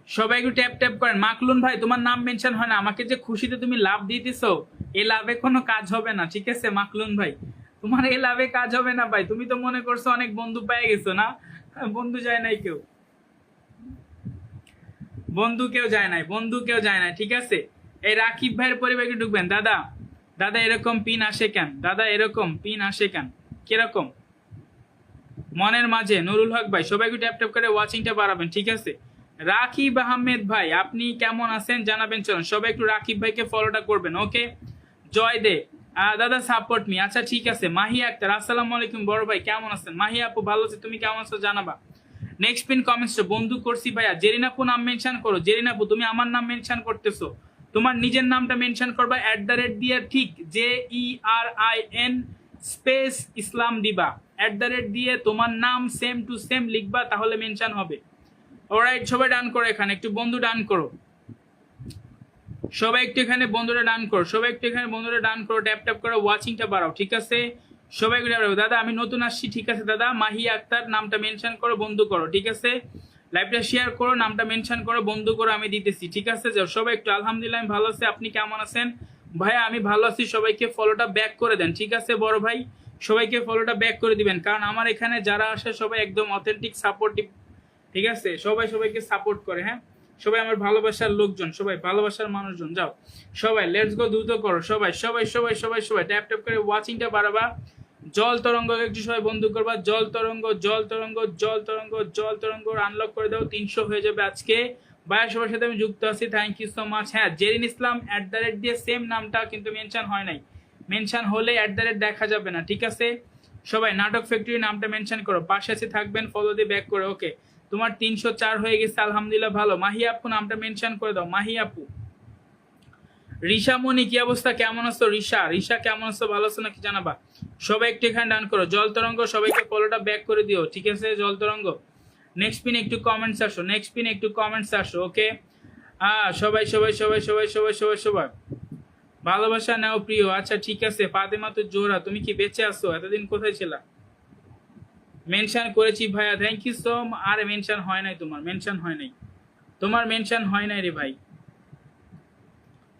সবাই একটু ট্যাপ ট্যাপ করেন। মাকলুন ভাই তোমার নাম মেনশন হয় না, আমাকে যে খুশিতে তুমি লাভ দিতেছো, এই লাভে কোনো কাজ হবে না, ঠিক আছে? মাকলুন ভাই তোমার এই লাভে কাজ হবে না ভাই, তুমি তো মনে করছো অনেক বন্ধু পেয়ে গেছো না? বন্ধু যায় নাই কেউ, বন্ধু কেউ যায় নাই, ঠিক আছে? এই রাকিব ভাইয়ের পরিবারকে ঢুকবেন। দাদা এরকম পিন আসে কেন? দাদা এরকম পিন আসে কেন? কিরকম মনের মাঝে? নুরুল হক ভাই সবাই একটু ট্যাপ ট্যাপ করে ওয়াচিংটা বাড়াবেন, ঠিক আছে? রাকিব আহমেদ ভাই আপনি কেমন আছেন জানাবেন। চলুন সবাই একটু রাকিব ভাইকে ফলোটা করবেন, ওকে? জয় দে দাদা সাপোর্ট মি, আচ্ছা ঠিক আছে। মাহিয়া আক্তার আসসালামু আলাইকুম বড় ভাই, কেমন আছেন? মাহিয়া আপু ভালো আছে, তুমি কেমন আছো জানাবা। নেক্সট পিন কমেন্টস বন্ধু করছি ভাইয়া। জেরিন আপু নাম মেনশন করো। জেরিন আপু তুমি আমার নাম মেনশন করতেছো, তোমার নিজের নামটা মেনশন করবা @ দিয়ে, ঠিক? JERIN স্পেস ইসলাম দিবা, @ দিয়ে তোমার নাম সেম টু সেম লিখবা, তাহলে মেনশন হবে। অলরাইট, সবাই ডান করো, এখানে একটু বন্ধু ডান করো, সবাই একটু এখানে বন্ধুরা ডান করো, ট্যাপ ট্যাপ করো, ওয়াচিংটা বাড়াও, ঠিক আছে? সবাই দাদা আমি নতুন আসছি, ঠিক আছে দাদা? মাহিয়া আক্তার নামটা মেনশন করো, বন্ধু করো, ঠিক আছে? লাইভটা শেয়ার করো, নামটা মেনশন করো, বন্ধু করো, আমি দিতেছি, ঠিক আছে? সবাই একটু আলহামদুলিল্লাহ আমি ভালো আছি, আপনি কেমন আছেন? ভাইয়া আমি ভালো আছি, সবাইকে ফলোটা ব্যাক করে দেন, ঠিক আছে বড় ভাই? সবাইকে ফলোটা ব্যাক করে দিবেন, কারণ আমার এখানে যারা আসে সবাই একদম অথেন্টিক সাপোর্টিভ, ঠিক আছে? সবাইকে সাপোর্ট করে, হ্যাঁ? সবাই আমার ভালোবাসার লোকজন, সবাই ভালোবাসার মানুষজন। যাও সবাই লেটস গো, দ্রুত করো সবাই ট্যাপ ট্যাপ করে ওয়াচিংটা বাড়াবা। জল তরঙ্গ একটু সবাই বন্ধু করবা, জল তরঙ্গ আনলক করে দাও, 300 হয়ে যাবে আজকে। ভাইয়া সবার সাথে আমি যুক্ত আছি, থ্যাংক ইউ সো মাচ। হ্যাঁ জেরিন ইসলাম @ দিয়ে সেম নামটা কিন্তু মেনশন হয় নাই, মেনশন হলে @ দেখা যাবে না, ঠিক আছে? সবাই নাটক ফ্যাক্টরি নামটা মেনশন করো, পাশে আছে থাকবেন, ফলো দিয়ে ব্যাক করে, ওকে? তোমার 304 হয়ে গেছে, আলহামদুলিল্লাহ ভালো। মাহিয়া আপু নামটা মেনশন করে দাও, মাহিয়া আপু। রিশা মনি কি অবস্থা, কেমন আছো? রিশা কেমন আছো, ভালো আছো নাকি জানাবা। সবাই একটু এখানে ডান করো। জল তরঙ্গ সবাইকে ফলোটা ব্যাক করে দিও, ঠিক আছে? জল তরঙ্গ নেক্সট পিন একটু কমেন্টস আসো, ওকে? সবাই ভালোবাসা নাও প্রিয়, আচ্ছা ঠিক আছে। ফাতেমাতুজ জোহরা তুমি কি বেঁচে আছো? এতদিন কোথায় ছিলা? মেনশন করেছি ভাইয়া, থ্যাংক ইউ সো মাচ। আরে মেনশন হয় নাই, তোমার মেনশন হয় নাই, তোমার মেনশন হয় নাই রে ভাই।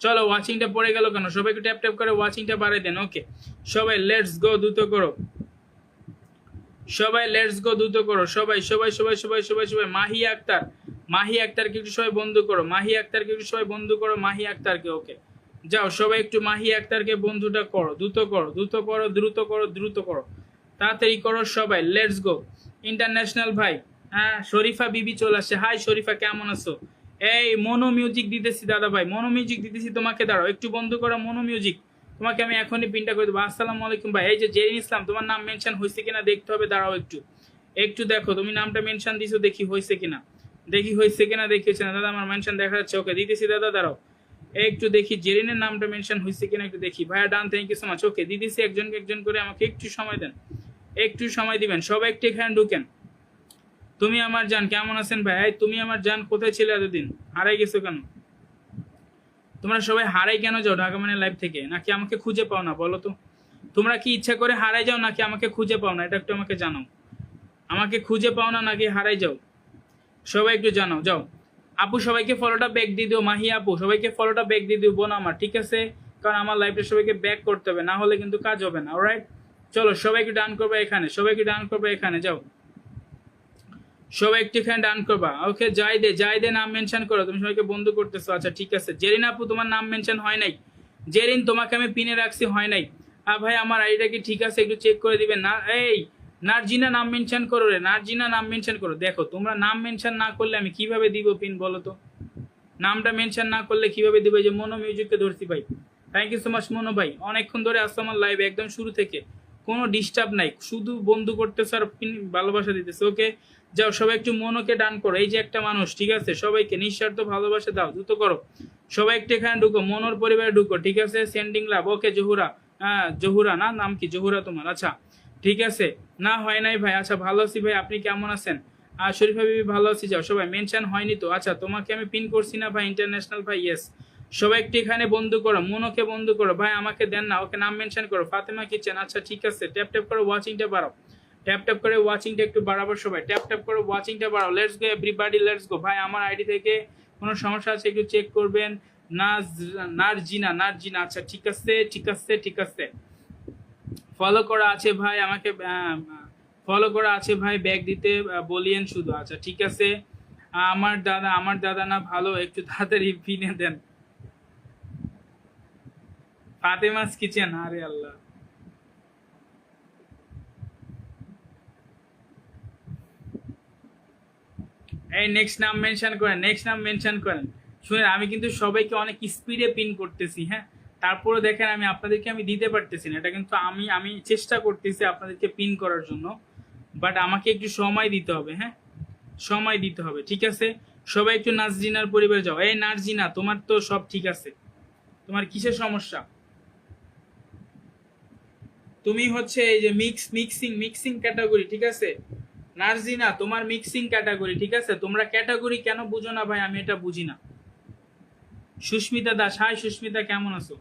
চলো ওয়াচিংটা পড়ে গেল কেন? সবাই একটু ট্যাপ ট্যাপ করে ওয়াচিংটা বাড়াই দেন। ওকে সবাই লেটস গো, দ্রুত করো সবাই, লেটস গো দ্রুত করো সবাই সবাই সবাই সবাই সবাই সবাই। মাহি আক্তার, মাহি আক্তারকে একটু সবাই বন্ধু করো, মাহি আক্তারকে একটু সবাই বন্ধু করো, মাহি আক্তারকে। ওকে যাও সবাই একটু মাহি আক্তারকে বন্ধুটা করো, দ্রুত করো দ্রুত করো দ্রুত করো দ্রুত করো, তাড়াতাড়ি করো সবাই, লেটস গো। ইন্টারন্যাশনাল ভাই, হ্যাঁ শরীফা বিবি চলে আসছে। হাই শরীফা, কেমন আছো? এই মনো মিউজিক দিতেছি দাদা ভাই, মনো মিউজিক দিতেছি তোমাকে, দাঁড়াও একটু বন্ধ করো মনো মিউজিক, তোমাকে আমি এখনই পিনটা করে দেবো। আসসালামু আলাইকুম ভাই। এই যে জেরিন ইসলাম, তোমার নাম মেনশন হয়েছে কিনা দেখতে হবে, দাঁড়াও একটু একটু দেখো, তুমি নামটা মেনশন দিছো, দেখি হয়েছে কিনা, দেখি হয়েছে কিনা, দেখিয়েছে না দাদা, আমার মেনশন দেখা যাচ্ছে। ওকে দিতেছি দাদা, দাঁড়াও একটু দেখি জেরিনের নামটা মেনশন হয়েছে কিনা একটু দেখি। ভাইয়া ডান, থ্যাংক ইউ সো মাচ। ওকে দিতেছি একজনকে একজন করে, আমাকে একটু সময় দেন, একটু সময় দিবেন সবাই, একটু এখানে ঢুকেন। তুমি আমার জান, কেমন আছেন ভাই? এই তুমি আমার জান, কোথায় ছিলে এতদিন? হারাই গেছো কেন? তোমরা সবাই হারাই কেন যাও ঢাকা মানে লাইভ থেকে? নাকি আমাকে খুঁজে পাও না? বলো তো, তোমরা কি ইচ্ছা করে হারাই যাও নাকি আমাকে খুঁজে পাও না? এটা একটু আমাকে জানাও, আমাকে খুঁজে পাও না নাকি হারাই যাও? সবাই একটু জানাও। যাও আপু, সবাইকে ফলোটা ব্যাক দিয়ে দিও। মাহি আপু, সবাইকে ফলোটা ব্যাক দিয়ে দিও বোন আমার, ঠিক আছে? কারণ আমার লাইভটা সবাইকে ব্যাক করতে হবে, না হলে কিন্তু কাজ হবে না। অলরাইট, চলো সবাই একটু ডান করবে এখানে, সবাই একটু ডান করবে এখানে, যাও সবাই একটু এখানে ডান করবা। ওকে যাই দে নাম মেনশন করো, তুমি সবাইকে বন্ধু করতেছো। আচ্ছা ঠিক আছে। জেরিন আপু, তোমার নাম মেনশন হয় নাই। জেরিন, তোমাকে আমি পিনে রাখছি, হয় নাই। ভাই আমার আইডিটা কি ঠিক আছে একটু চেক করে দিবেন না? এই নার্জিনা নাম মেনশন করো রে, নার্জিনা নাম মেনশন করো। দেখো তোমরা নাম মেনশন না করলে আমি কিভাবে দিব পিন, বলো তো? নামটা মেনশন না করলে কিভাবে দিব? যে মনো মিউজিককে ধরছি ভাই, থ্যাংক ইউ সো মাচ মনো ভাই, অনেকক্ষণ ধরে আসছো আমার লাইভ, একদম শুরু থেকে কোনো ডিস্টার্ব নাই, শুধু বন্ধু করতেছে আর ভালোবাসা দিতেছে। ওকে যাও সবাই একটু মনোকে ডান করো, এই যে একটা মানুষ, ঠিক আছে? সবাইকে নিঃস্বার্থ ভালোবাসা দাও, দ্রুত করো সবাই একটু এখানে ঢুকো, মনোর পরিবারে ঢুকো, ঠিক আছে? সেন্ডিং লাভ। ওকে জহুরা, হ্যাঁ জহুরা না, নাম কি জহুরা তোমার? আচ্ছা ঠিক আছে, না হয় নাই ভাই। আচ্ছা ভালো আছি ভাই, আপনি কেমন আছেন? আর শরীফা বিবি ভালো আছি। যাও সবাই, মেনশন হয়নি তো? আচ্ছা তোমাকে আমি পিন করছি না ভাই, ইন্টারন্যাশনাল ভাই, ইয়েস। সবাই একটু এখানে বন্ধু করো, মনোকে বন্ধু করো ভাই, আমাকে দেন না। ওকে নাম মেনশন করো, ফাতেমা কিচেন। আচ্ছা ঠিক আছে, ট্যাপ ট্যাপ করে ওয়াচিংটা বাড়াও, ট্যাপ ট্যাপ করে ওয়াচিংটা একটু বাড়াবো সবাই, ট্যাপ ট্যাপ করে ওয়াচিংটা বাড়াও। Let's go everybody, let's go. ভাই আমার আইডি থেকে কোনো সমস্যা আছে একটু চেক করবেন। নার্জিনা, নার্জিনা, আচ্ছা ঠিক আছে ঠিক আছে ঠিক আছে। ফলো করা আছে ভাই, আমাকে ফলো করা আছে ভাই, ব্যাগ দিতে বলিয়েন শুধু। আচ্ছা ঠিক আছে। আমার দাদা না ভালো, একটু তাড়াতাড়ি পিনে দেন। ফাতেমাস কিচেন, আরে আল্লাহ। এই নেক্সট নাম মেনশন করেন, নেক্সট নাম মেনশন করেন। শুনেন আমি কিন্তু সবাইকে অনেক স্পিডে পিন করতেছি, হ্যাঁ, তারপরে দেখেন আমি আপনাদেরকে আমি দিতে পারতেছি না। এটা কিন্তু আমি চেষ্টা করতেছি আপনাদেরকে পিন করার জন্য, বাট আমাকে একটু সময় দিতে হবে, হ্যাঁ সময় দিতে হবে, ঠিক আছে? সবাই একটু নার্জিনার পরিবারে যাও। এই নার্জিনা, তোমার তো সব ঠিক আছে, তোমার কিসের সমস্যা? তুমি হচ্ছে এই যে মিক্সিং ক্যাটাগরি, ঠিক আছে? নার্জিনা তোমার মিক্সিং ক্যাটাগরি, ঠিক আছে? তোমরা ক্যাটাগরি কেন বুঝো না ভাই, আমি এটা বুঝি না। সুস্মিতা দাস, হাই সুস্মিতা, কেমন আছো?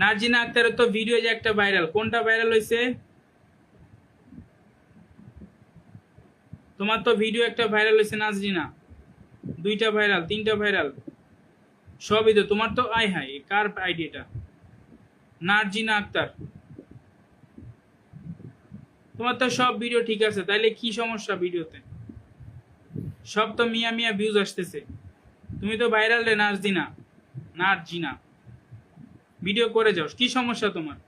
নার্জিনা আক্তারের তো ভিডিও যে একটা ভাইরাল, কোনটা ভাইরাল হয়েছে? তোমার তো ভিডিও একটা ভাইরাল হয়েছে নার্জিনা, 2টা ভাইরাল, 3টা ভাইরাল, সবই তো তোমার। তো আই হাই, কার আইডি এটা? নার্জিনা আক্তার, তোমার তো সব ভিডিও ঠিক আছে, তাইলে কি সমস্যা ভিডিওতে? সব তো মিয়া মিয়া ভিউজ আসতেছে, তুমি তো ভাইরাল রে নার্জিনা, নার্জিনা ভিডিও করে যাও, কি সমস্যা তোমার?